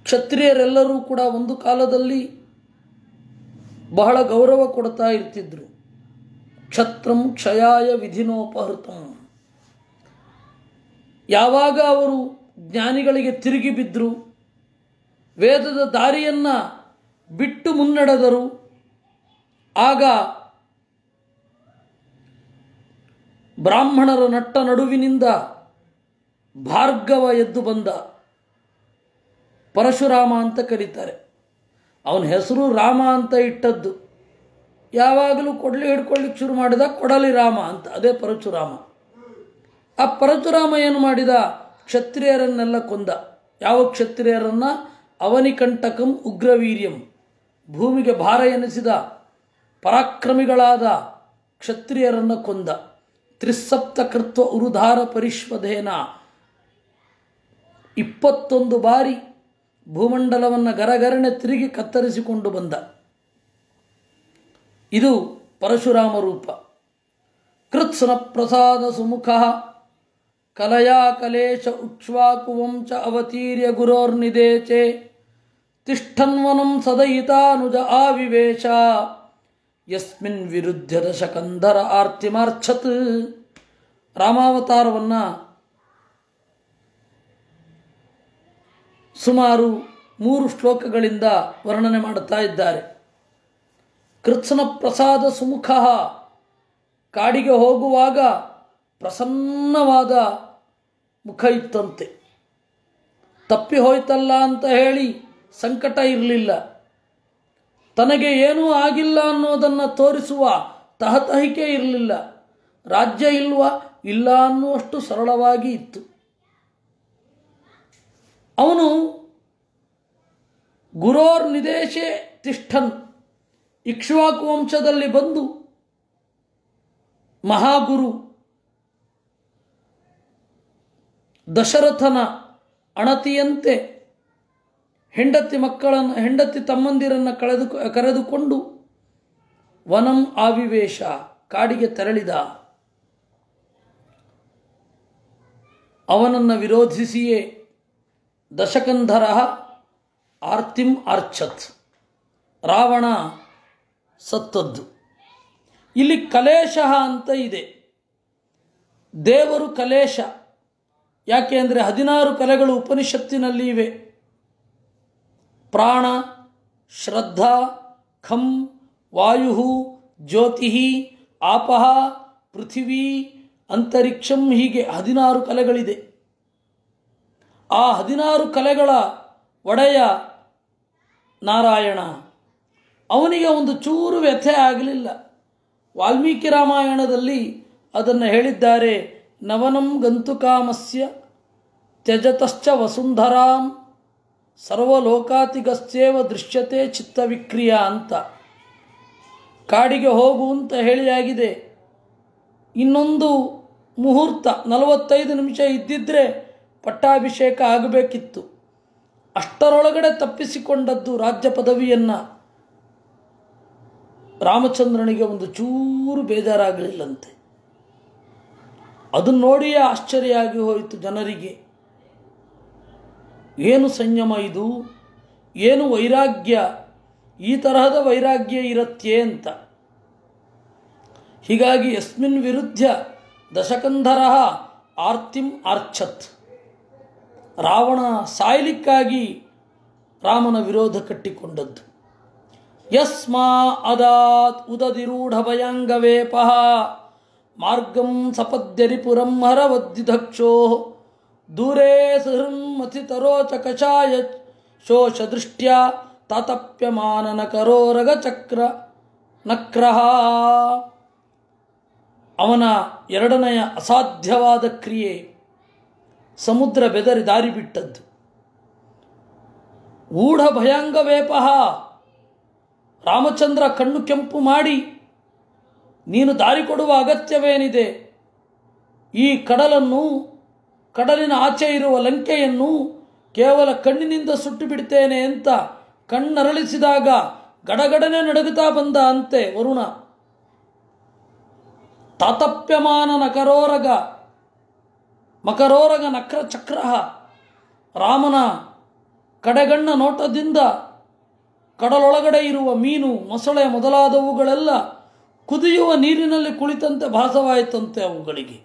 ಕ್ಷತ್ರಿಯರೆಲ್ಲರೂ ಕೂಡ ಒಂದು ಕಾಲದಲ್ಲಿ ಬಹಳ ಗೌರವ ಕೊಡ್ತಾ ಇರ್ತಿದ್ರು. ಕ್ಷತ್ರಂ ಕ್ಷಯಾಯ ವಿಧಿನೋಪಹೃತಂ. ಯಾವಾಗ ಅವರು ಜ್ಞಾನಿಗಳಿಗೆ ತಿರುಗಿ ಬಿದ್ದರು, ವೇದದ ದಾರಿಯನ್ನು ಬಿಟ್ಟು ಮುನ್ನಡೆದರು, ಆಗ ಬ್ರಾಹ್ಮಣರ ನಟ್ಟ ನಡುವಿನಿಂದ ಭಾರ್ಗವ ಎದ್ದು ಬಂದ. ಪರಶುರಾಮ ಅಂತ ಕರೀತಾರೆ. ಅವನ ಹೆಸರು ರಾಮ ಅಂತ ಇಟ್ಟದ್ದು. ಯಾವಾಗಲೂ ಕೊಡಲಿ ಹಿಡ್ಕೊಳ್ಳಿಕ್ಕೆ ಶುರು ಮಾಡಿದ, ಕೊಡಲಿ ರಾಮ ಅಂತ, ಅದೇ ಪರಶುರಾಮ. ಆ ಪರಶುರಾಮ ಏನು ಮಾಡಿದ? ಕ್ಷತ್ರಿಯರನ್ನೆಲ್ಲ ಕೊಂದ. ಯಾವ ಕ್ಷತ್ರಿಯರನ್ನ? ಅವನಿಕಂಟಕಂ ಉಗ್ರವೀರ್ಯಂ, ಭೂಮಿಗೆ ಭಾರ ಎನಿಸಿದ ಪರಾಕ್ರಮಿಗಳಾದ ಕ್ಷತ್ರಿಯರನ್ನು ಕೊಂದ. ತ್ರಿಸಪ್ತಕೃತ್ವ ಉರುಧಾರ ಪರಿಶ್ವಧೇನ, 21 ಬಾರಿ ಭೂಮಂಡಲವನ್ನು ಗರಗರನೆ ತಿರುಗಿ ಕತ್ತರಿಸಿಕೊಂಡು ಬಂದ. ಇದು ಪರಶುರಾಮ ರೂಪ. ಕೃತ್ಸ್ನ ಪ್ರಸಾದ ಸುಮುಖ ಕಲಯಾ ಕಲೇಶ ಉಕ್ಷ್ವಾಕುವಂಚ ಅವತೀರ್ಯ ಗುರೋರ್ನಿದೇಚೆ ತಿಷ್ಠನ್ವನಂ ಸದಯಿತಾನುಜ ಆವಿವೇಶ ಯಸ್ಮಿನ್ ವಿರುದ್ಧ ದಶಕಂಧರ ಆರ್ತಿಮಾರ್ಛತ್. ರಾಮಾವತಾರವನ್ನು ಸುಮಾರು 3 ಶ್ಲೋಕಗಳಿಂದ ವರ್ಣನೆ ಮಾಡುತ್ತಾ ಇದ್ದಾರೆ. ಕೃತ್ಸ್ನ ಪ್ರಸಾದ ಸುಮುಖ, ಕಾಡಿಗೆ ಹೋಗುವಾಗ ಪ್ರಸನ್ನವಾದ ಮುಖ ಇತ್ತಂತೆ. ತಪ್ಪಿ ಹೋಯ್ತಲ್ಲ ಅಂತ ಹೇಳಿ ಸಂಕಟ ಇರಲಿಲ್ಲ. ತನಗೆ ಏನೂ ಆಗಿಲ್ಲ ಅನ್ನೋದನ್ನು ತೋರಿಸುವ ತಹತಹಿಕೆ ಇರಲಿಲ್ಲ. ರಾಜ್ಯ ಇಲ್ವಾ? ಇಲ್ಲ ಅನ್ನುವಷ್ಟು ಸರಳವಾಗಿ ಇತ್ತು. ಅವನು ಗುರೋರ್ ನಿದೇಶೆ ತಿಷ್ಠನ್, ಇಕ್ಷ್ವಾಕು ವಂಶದಲ್ಲಿ ಬಂದು ಮಹಾಗುರು ದಶರಥನ ಅಣತಿಯಂತೆ ಹೆಂಡತಿ ತಮ್ಮಂದಿರನ್ನು ಕರೆದುಕೊಂಡು ವನಂ ಆವಿವೇಶ, ಕಾಡಿಗೆ ತೆರಳಿದ. ಅವನನ್ನು ವಿರೋಧಿಸಿಯೇ ದಶಕಂಧರ ಆರ್ತಿಂ ಆರ್ಛತ್, ರಾವಣ ಸತ್ತದ್ದು. ಇಲ್ಲಿ ಕಲೇಶ ಅಂತ ಇದೆ. ದೇವರು ಕಲೇಶ. ಯಾಕೆ ಅಂದರೆ 16 ಕಲೆಗಳು ಉಪನಿಷತ್ತಿನಲ್ಲಿ ಇವೆ. ಪ್ರಾಣ, ಶ್ರದ್ಧಾ, ಖಂ, ವಾಯು, ಜ್ಯೋತಿ, ಆಪಃ, ಪೃಥಿವೀ, ಅಂತರಿಕ್ಷಂ, ಹೀಗೆ 16 ಕಲೆಗಳಿದೆ. ಆ 16 ಕಲೆಗಳ ಒಡೆಯ ನಾರಾಯಣ. ಅವನಿಗೆ ಒಂದು ಚೂರು ವ್ಯಥೆ ಆಗಲಿಲ್ಲ. ವಾಲ್ಮೀಕಿ ರಾಮಾಯಣದಲ್ಲಿ ಅದನ್ನು ಹೇಳಿದ್ದಾರೆ. ನವನಂ ಗಂತುಕಾಮಸ್ಯ ತ್ಯಜತಶ್ಚ ವಸುಂಧರಾಂ ಸರ್ವಲೋಕಾತಿಗಸ್ಯೇವ ದೃಶ್ಯತೆ ಚಿತ್ತವಿಕ್ರಿಯಾ ಅಂತ. ಕಾಡಿಗೆ ಹೋಗು ಅಂತ ಹೇಳಿಯಾಗಿದೆ. ಇನ್ನೊಂದು ಮುಹೂರ್ತ 45 ನಿಮಿಷ ಇದ್ದಿದ್ದರೆ ಪಟ್ಟಾಭಿಷೇಕ ಆಗಬೇಕಿತ್ತು. ಅಷ್ಟರೊಳಗಡೆ ತಪ್ಪಿಸಿಕೊಂಡದ್ದು ರಾಜ್ಯ ಪದವಿಯನ್ನು. ರಾಮಚಂದ್ರನಿಗೆ ಒಂದು ಚೂರು ಬೇಜಾರಾಗಲಿಲ್ಲಂತೆ. ಅದನ್ನು ನೋಡಿಯೇ ಆಶ್ಚರ್ಯ ಆಗಿ ಹೋಯಿತು ಜನರಿಗೆ. ಏನು ಸಂಯಮ ಇದು, ಏನು ವೈರಾಗ್ಯ, ಈ ತರಹದ ವೈರಾಗ್ಯ ಇರತ್ತೆ ಅಂತ. ಹೀಗಾಗಿ ಯಸ್ಮಿನ್ ವಿರುದ್ಧ ದಶಕಂಧರ ಆರ್ತಿಂ ಆರ್ಛತ್. ರಾವಣ ಸಾಯಲಿಕ್ಕಾಗಿ ರಾಮನ ವಿರೋಧ ಕಟ್ಟಿಕೊಂಡದ್ದು. ಯಸ್ಮಾ ಅದಾತ್ ಉದದಿರೂಢ ಭಯಾಂಗವೇಪ ಮಾರ್ಗಂ ಸಪದ್ಯರಿಪುರಂ ಹರವದ್ದಿಧಕ್ಷೋ ದೂರೇ ಸಹೃನ್ಮಥಿತರೋಚ ಕಷಾಯ ಶೋಷದೃಷ್ಟ್ಯ ತಾತಪ್ಯಮಾನನ ಕರೋರಗ ಚಕ್ರ ನಕ್ರಹ. ಅವನ ಎರಡನೆಯ ಅಸಾಧ್ಯವಾದ ಕ್ರಿಯೆ ಸಮುದ್ರ ಬೆದರಿ ದಾರಿ ಬಿಟ್ಟದ್ದು. ಊಢ ಭಯಾಂಗವೇಪಃ, ರಾಮಚಂದ್ರ ಕಣ್ಣು ಕೆಂಪು ಮಾಡಿ, ನೀನು ದಾರಿ ಕೊಡುವ ಅಗತ್ಯವೇನಿದೆ? ಈ ಕಡಲನ್ನು, ಕಡಲಿನ ಆಚೆ ಇರುವ ಲಂಕೆಯನ್ನು ಕೇವಲ ಕಣ್ಣಿನಿಂದ ಸುಟ್ಟು ಬಿಡ್ತೇನೆ ಅಂತ ಕಣ್ಣರಳಿಸಿದಾಗ ಗಡಗಡನೆ ನಡುಗುತ್ತಾ ಬಂದ ಅಂತೆ ವರುಣ. ತಾತಪ್ಯಮಾನ ನಕರೋರಗ ಮಕರೋರಗ ನಕ್ರ ಚಕ್ರ. ರಾಮನ ಕಡೆಗಣ್ಣ ನೋಟದಿಂದ ಕಡಲೊಳಗಡೆ ಇರುವ ಮೀನು, ಮೊಸಳೆ ಮೊದಲಾದವುಗಳೆಲ್ಲ ಕುದಿಯುವ ನೀರಿನಲ್ಲಿ ಕುಳಿತಂತೆ ಭಾಸವಾಯಿತಂತೆ ಅವುಗಳಿಗೆ.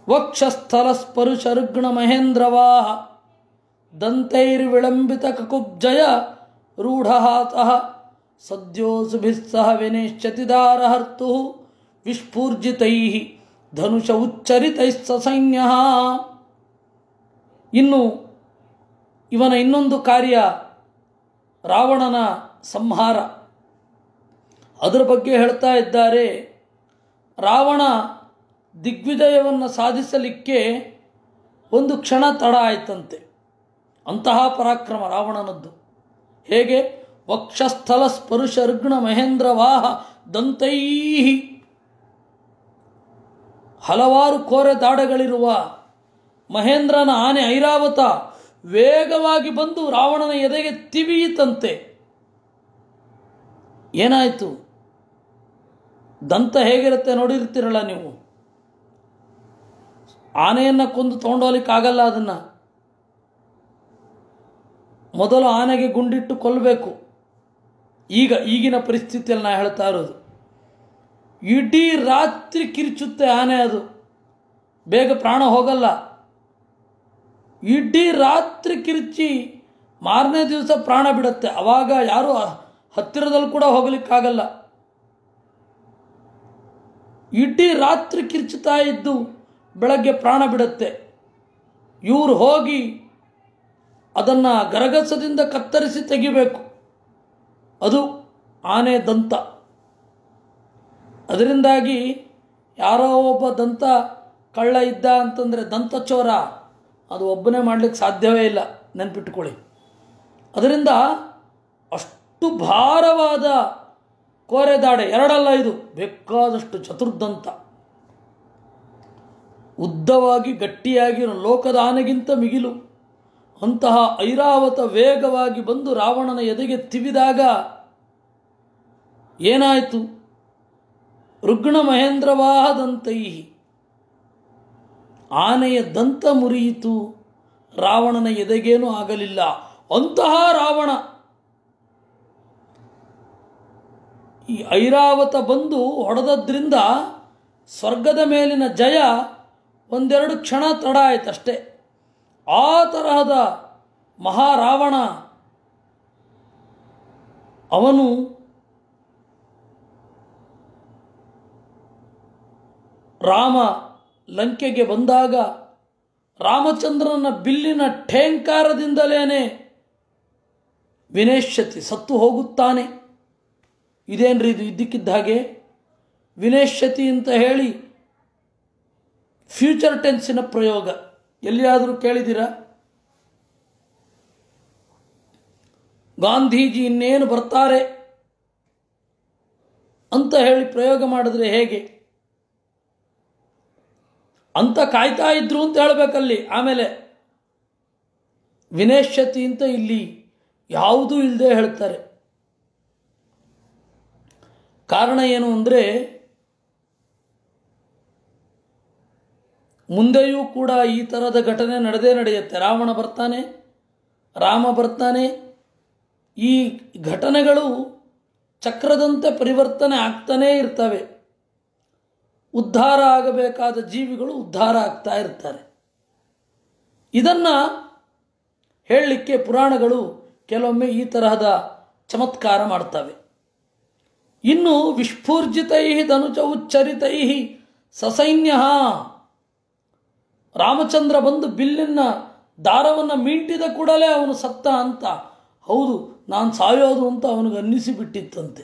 ವಕ್ಷಸ್ಥಲ ಸ್ಪರುಶ ರುಗ್ಣ ಮಹೇಂದ್ರವಾಹ ದಂತೈರ್ವಿಳಂಬಿತ ಕಕುಬ್ಜಯ ರೂಢಹಾತಃ ಸದ್ಯೋಸುಭಿಸ್ಸಹ ವಿನೇಶ್ಯತಿದಾರಹರ್ತು ವಿಸ್ಫೂರ್ಜಿತೈ ಧನುಷ ಉಚ್ಚರಿತೈಸ್ಸ ಸೈನ್ಯ. ಇನ್ನು ಇವನ ಇನ್ನೊಂದು ಕಾರ್ಯ ರಾವಣನ ಸಂಹಾರ. ಅದರ ಬಗ್ಗೆ ಹೇಳ್ತಾ ಇದ್ದಾರೆ. ರಾವಣ ದಿಗ್ವಿಜಯವನ್ನು ಸಾಧಿಸಲಿಕ್ಕೆ ಒಂದು ಕ್ಷಣ ತಡ ಆಯ್ತಂತೆ. ಅಂತಹ ಪರಾಕ್ರಮ ರಾವಣನದ್ದು. ಹೇಗೆ? ವಕ್ಷಸ್ಥಲ ಸ್ಪರುಶ ರುಗ್ಣ ಮಹೇಂದ್ರವಾಹ ದಂತೈ, ಹಲವಾರು ಕೋರೆ ದಾಡೆಗಳಿರುವ ಮಹೇಂದ್ರನ ಆನೆ ಐರಾವತ ವೇಗವಾಗಿ ಬಂದು ರಾವಣನ ಎದೆಗೆ ತಿವಿಯಿತಂತೆ. ಏನಾಯಿತು? ದಂತ ಹೇಗಿರುತ್ತೆ ನೋಡಿರ್ತೀರಲ್ಲ ನೀವು. ಆನೆಯನ್ನು ಕೊಂದು ತೊಗೊಂಡೋಗ್ಲಿಕ್ಕಾಗಲ್ಲ. ಅದನ್ನು ಮೊದಲು ಆನೆಗೆ ಗುಂಡಿಟ್ಟು ಕೊಲ್ಲಬೇಕು. ಈಗಿನ ಪರಿಸ್ಥಿತಿಯಲ್ಲಿ ನಾ ಹೇಳ್ತಾ ಇರೋದು. ಇಡೀ ರಾತ್ರಿ ಕಿರಿಚುತ್ತೆ ಆನೆ. ಅದು ಬೇಗ ಪ್ರಾಣ ಹೋಗಲ್ಲ. ಇಡೀ ರಾತ್ರಿ ಕಿರಿಚಿ ಮಾರನೇ ದಿವಸ ಪ್ರಾಣ ಬಿಡುತ್ತೆ. ಆವಾಗ ಯಾರು ಹತ್ತಿರದಲ್ಲಿ ಕೂಡ ಹೋಗಲಿಕ್ಕಾಗಲ್ಲ. ಇಡೀ ರಾತ್ರಿ ಕಿರ್ಚುತ್ತಾ ಇದ್ದು ಬೆಳಗ್ಗೆ ಪ್ರಾಣ ಬಿಡುತ್ತೆ. ಇವರು ಹೋಗಿ ಅದನ್ನು ಗರಗಸದಿಂದ ಕತ್ತರಿಸಿ ತೆಗಿಬೇಕು. ಅದು ಆನೆ ದಂತ. ಅದರಿಂದಾಗಿ ಯಾರೋ ಒಬ್ಬ ದಂತ ಕಳ್ಳ ಇದ್ದ ಅಂತಂದರೆ ದಂತಚೋರ, ಅದು ಒಬ್ಬನೇ ಮಾಡಲಿಕ್ಕೆ ಸಾಧ್ಯವೇ ಇಲ್ಲ, ನೆನ್ಪಿಟ್ಕೊಳ್ಳಿ. ಅದರಿಂದ ಅಷ್ಟು ಭಾರವಾದ ಕೋರೆದಾಡೆ, ಎರಡಲ್ಲ ಇದು, ಬೇಕಾದಷ್ಟು ಚತುರ್ದಂತ, ಉದ್ದವಾಗಿ ಗಟ್ಟಿಯಾಗಿ ಲೋಕದ ಆನೆಗಿಂತ ಮಿಗಿಲು ಅಂತಹ ಐರಾವತ ವೇಗವಾಗಿ ಬಂದು ರಾವಣನ ಎದೆಗೆ ತಿವಿದಾಗ ಏನಾಯಿತು? ರುಗ್ಣ ಮಹೇಂದ್ರವಾಹದಂತೈ, ಆನೆಯ ದಂತ ಮುರಿಯಿತು. ರಾವಣನ ಎದೆಗೇನೂ ಆಗಲಿಲ್ಲ. ಅಂತಹ ರಾವಣ ಈ ಐರಾವತ ಬಂದು ಹೊಡೆದದ್ರಿಂದ ಸ್ವರ್ಗದ ಮೇಲಿನ ಜಯ ಒಂದೆರಡು ಕ್ಷಣ ತಡ ಆಯ್ತಷ್ಟೇ. ಆ ತರಹದ ಮಹಾರಾವಣ ಅವನು ರಾಮ ಲಂಕೆಗೆ ಬಂದಾಗ ರಾಮಚಂದ್ರನ ಬಿಲ್ಲಿನ ಠೇಂಕಾರದಿಂದಲೇ ವಿನೇಶ್ಯತಿ ಸತ್ತು ಹೋಗುತ್ತಾನೆ. ಇದೇನ್ರಿ ಇದು? ಇದ್ದಕ್ಕಿದ್ದ ಹಾಗೆ ವಿನೇಶ್ಯತಿ ಅಂತ ಹೇಳಿ ಫ್ಯೂಚರ್ ಟೆನ್ಸಿನ ಪ್ರಯೋಗ ಎಲ್ಲಿಯಾದರೂ ಕೇಳಿದ್ದೀರಾ? ಗಾಂಧೀಜಿ ಇನ್ನೇನು ಬರ್ತಾರೆ ಅಂತ ಹೇಳಿ ಪ್ರಯೋಗ ಮಾಡಿದ್ರೆ ಹೇಗೆ ಅಂತ ಕಾಯ್ತಾ ಇದ್ರು ಅಂತ ಹೇಳಬೇಕಲ್ಲಿ. ಆಮೇಲೆ ವಿನೇಶ್ಯತಿ ಅಂತ ಇಲ್ಲಿ ಯಾವುದೂ ಇಲ್ಲದೆ ಹೇಳ್ತಾರೆ. ಕಾರಣ ಏನು ಅಂದರೆ, ಮುಂದೆಯೂ ಕೂಡ ಈ ಥರದ ಘಟನೆ ನಡೆಯುತ್ತೆ. ರಾವಣ ಬರ್ತಾನೆ, ರಾಮ ಬರ್ತಾನೆ. ಈ ಘಟನೆಗಳು ಚಕ್ರದಂತೆ ಪರಿವರ್ತನೆ ಆಗ್ತಾನೇ ಇರ್ತವೆ. ಉದ್ಧಾರ ಆಗಬೇಕಾದ ಜೀವಿಗಳು ಉದ್ಧಾರ ಆಗ್ತಾ ಇರ್ತಾರೆ. ಇದನ್ನು ಹೇಳಲಿಕ್ಕೆ ಪುರಾಣಗಳು ಕೆಲವೊಮ್ಮೆ ಈ ತರಹದ ಚಮತ್ಕಾರ ಮಾಡ್ತವೆ. ಇನ್ನು ವಿಸ್ಫೂರ್ಜಿತೈ ಧನುಜ ಉಚ್ಚರಿತೈ ಸಸೈನ್ಯ, ರಾಮಚಂದ್ರ ಬಂದು ಬಿಲ್ಲಿನ ದಾರವನ್ನು ಮೀಟಿದ ಕೂಡಲೇ ಅವನು ಸತ್ತ ಅಂತ, ಹೌದು ನಾನು ಸಾಯೋದು ಅಂತ ಅವನಿಗೆ ಅನ್ನಿಸಿಬಿಟ್ಟಿತ್ತಂತೆ.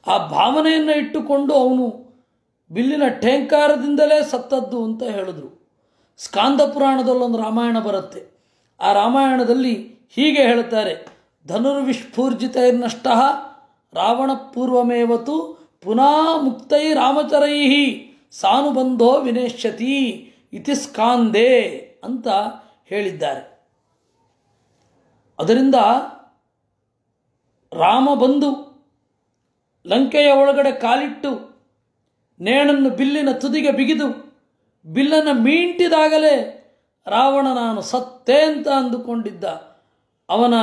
ಆ ಭಾವನೆಯನ್ನು ಇಟ್ಟುಕೊಂಡು ಅವನು ಬಿಲ್ಲಿನ ಠೇಂಕಾರದಿಂದಲೇ ಸತ್ತದ್ದು ಅಂತ ಹೇಳಿದ್ರು. ಸ್ಕಾಂದ ಪುರಾಣದಲ್ಲೊಂದು ರಾಮಾಯಣ ಬರುತ್ತೆ. ಆ ರಾಮಾಯಣದಲ್ಲಿ ಹೀಗೆ ಹೇಳ್ತಾರೆ, ಧನುರ್ವಿಸ್ಫೂರ್ಜಿತೈರ್ನಷ್ಟ ರಾವಣ ಪೂರ್ವಮೇವತು ಪುನಃ ಮುಕ್ತೈ ರಾಮಚರೈ ಸಾನುಬಂಧೋ ವಿನೇಶ್ಯತಿ ಇತಿ ಸ್ಕಾಂದೇ ಅಂತ ಹೇಳಿದ್ದಾರೆ. ಅದರಿಂದ ರಾಮ ಬಂದು ಲಂಕೆಯ ಒಳಗಡೆ ಕಾಲಿಟ್ಟು ನೇಣನ್ನು ಬಿಲ್ಲಿನ ತುದಿಗೆ ಬಿಗಿದು ಬಿಲ್ಲನ್ನು ಮೀಂಟಿದಾಗಲೇ ರಾವಣ ನಾನು ಸತ್ತೇ ಅಂತ ಅಂದುಕೊಂಡಿದ್ದ. ಅವನ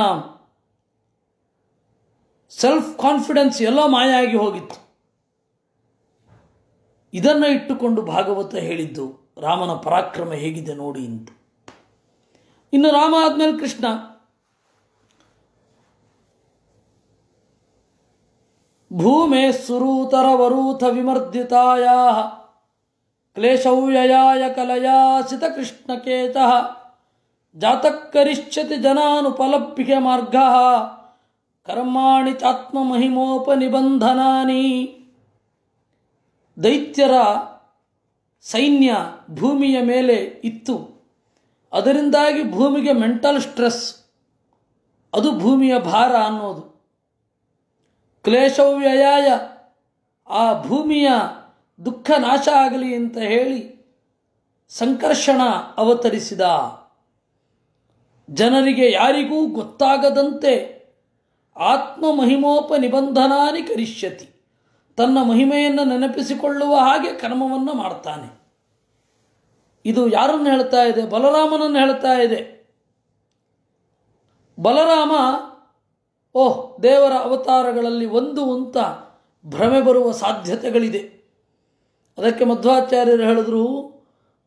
ಸೆಲ್ಫ್ ಕಾನ್ಫಿಡೆನ್ಸ್ ಎಲ್ಲ ಮಾಯ ಆಗಿ ಹೋಗಿತ್ತು. ಇದನ್ನು ಇಟ್ಟುಕೊಂಡು ಭಾಗವತ ಹೇಳಿದ್ದು ರಾಮನ ಪರಾಕ್ರಮ ಹೇಗಿದೆ ನೋಡಿ ಅಂತ. ಇನ್ನು ರಾಮ ಆದ್ಮೇಲೆ ಕೃಷ್ಣ. ಭೂಮೇ ಸುರೂತರ ವರೂಥ ವಿಮರ್ದಿತಾಯ ಕ್ಲೇಶವ್ಯಯಾಯ ಕಲಯಾ ಸಿತ ಕೃಷ್ಣಕೇತಃ ಜಾತಕರಿಷ್ಯತಿ ಜನಾನುಪಲಭ್ಯ ಮಾರ್ಗ ಕರ್ಮಾಣಿ ಚಾತ್ಮಮಹಿಮೋಪನಿಬಂಧನಾನಿ. ದೈತ್ಯರ ಸೈನ್ಯ ಭೂಮಿಯ ಮೇಲೆ ಇತ್ತು. ಅದರಿಂದಾಗಿ ಭೂಮಿಗೆ ಮೆಂಟಲ್ ಸ್ಟ್ರೆಸ್, ಅದು ಭೂಮಿಯ ಭಾರ ಅನ್ನೋದು. ಕ್ಲೇಶವ್ಯಯಾಯ, ಆ ಭೂಮಿಯ ದುಃಖ ನಾಶ ಆಗಲಿ ಅಂತ ಹೇಳಿ ಸಂಕರ್ಷಣ ಅವತರಿಸಿದ. ಜನರಿಗೆ ಯಾರಿಗೂ ಗೊತ್ತಾಗದಂತೆ ಆತ್ಮಮಹಿಮೋಪನಿಬಂಧನಾನಿ ಕರಿಷ್ಯತಿ, ತನ್ನ ಮಹಿಮೆಯನ್ನು ನೆನಪಿಸಿಕೊಳ್ಳುವ ಹಾಗೆ ಕರ್ಮವನ್ನು ಮಾಡ್ತಾನೆ. ಇದು ಯಾರನ್ನು ಹೇಳ್ತಾ ಇದೆ? ಬಲರಾಮನನ್ನು ಹೇಳ್ತಾ ಇದೆ. ಬಲರಾಮ ದೇವರ ಅವತಾರಗಳಲ್ಲಿ ಒಂದು ಅಂತ ಭ್ರಮೆ ಬರುವ ಸಾಧ್ಯತೆಗಳಿದೆ. ಅದಕ್ಕೆ ಮಧ್ವಾಚಾರ್ಯರು ಹೇಳಿದ್ರು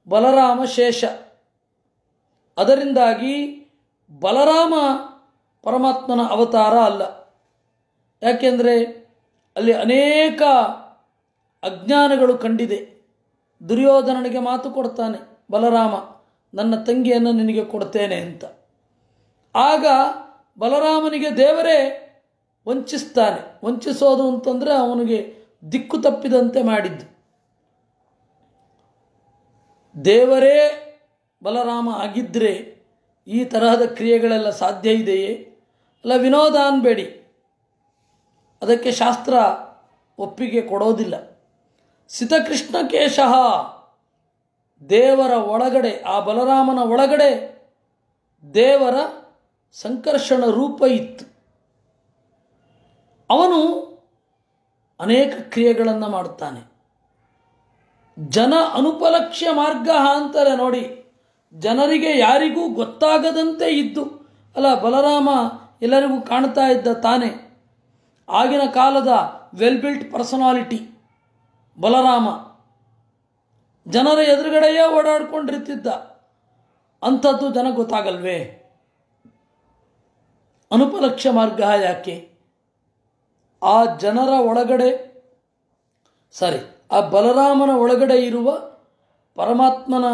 ಬಲರಾಮ ಶೇಷ. ಅದರಿಂದಾಗಿ ಬಲರಾಮ ಪರಮಾತ್ಮನ ಅವತಾರ ಅಲ್ಲ. ಯಾಕೆಂದರೆ ಅಲ್ಲಿ ಅನೇಕ ಅಜ್ಞಾನಗಳು ಕಂಡಿದೆ. ದುರ್ಯೋಧನನಿಗೆ ಮಾತು ಕೊಡ್ತಾನೆ ಬಲರಾಮ, ನನ್ನ ತಂಗಿಯನ್ನು ನಿನಗೆ ಕೊಡ್ತೇನೆ ಅಂತ. ಆಗ ಬಲರಾಮನಿಗೆ ದೇವರೇ ವಂಚಿಸ್ತಾನೆ. ವಂಚಿಸೋದು ಅಂತಂದರೆ ಅವನಿಗೆ ದಿಕ್ಕು ತಪ್ಪಿದಂತೆ ಮಾಡಿದ್ದು. ದೇವರೇ ಬಲರಾಮ ಆಗಿದ್ದರೆ ಈ ತರಹದ ಕ್ರಿಯೆಗಳೆಲ್ಲ ಸಾಧ್ಯ ಇದೆಯೇ? ಅಲ್ಲ, ವಿನೋದ ಅನ್ಬೇಡಿ, ಅದಕ್ಕೆ ಶಾಸ್ತ್ರ ಒಪ್ಪಿಗೆ ಕೊಡೋದಿಲ್ಲ. ಸಿತಕೃಷ್ಣ ಕೇಶಃ, ದೇವರ ಒಳಗಡೆ, ಆ ಬಲರಾಮನ ಒಳಗಡೆ ದೇವರ ಸಂಕರ್ಷಣ ರೂಪ ಇತ್ತು. ಅವನು ಅನೇಕ ಕ್ರಿಯೆಗಳನ್ನು ಮಾಡ್ತಾನೆ. ಜನ ಅನುಪಲಕ್ಷ್ಯ ಮಾರ್ಗ ಅಂತಾರೆ ನೋಡಿ, ಜನರಿಗೆ ಯಾರಿಗೂ ಗೊತ್ತಾಗದಂತೆ ಇದ್ದು. ಅಲ್ಲ, ಬಲರಾಮ ಎಲ್ಲರಿಗೂ ಕಾಣ್ತಾ ಇದ್ದ ತಾನೆ. ಆಗಿನ ಕಾಲದ ವೆಲ್ ಬಿಲ್ಟ್ ಪರ್ಸನಾಲಿಟಿ ಬಲರಾಮ. ಜನರ ಎದುರುಗಡೆಯೇ ಓಡಾಡ್ಕೊಂಡಿರ್ತಿದ್ದ. ಅಂಥದ್ದು ಜನ ಗೊತ್ತಾಗಲ್ವೇ? ಅನುಪಲಕ್ಷ್ಯ ಮಾರ್ಗ ಯಾಕೆ? ಆ ಜನರ ಒಳಗಡೆ, ಆ ಬಲರಾಮನ ಒಳಗಡೆ ಇರುವ ಪರಮಾತ್ಮನ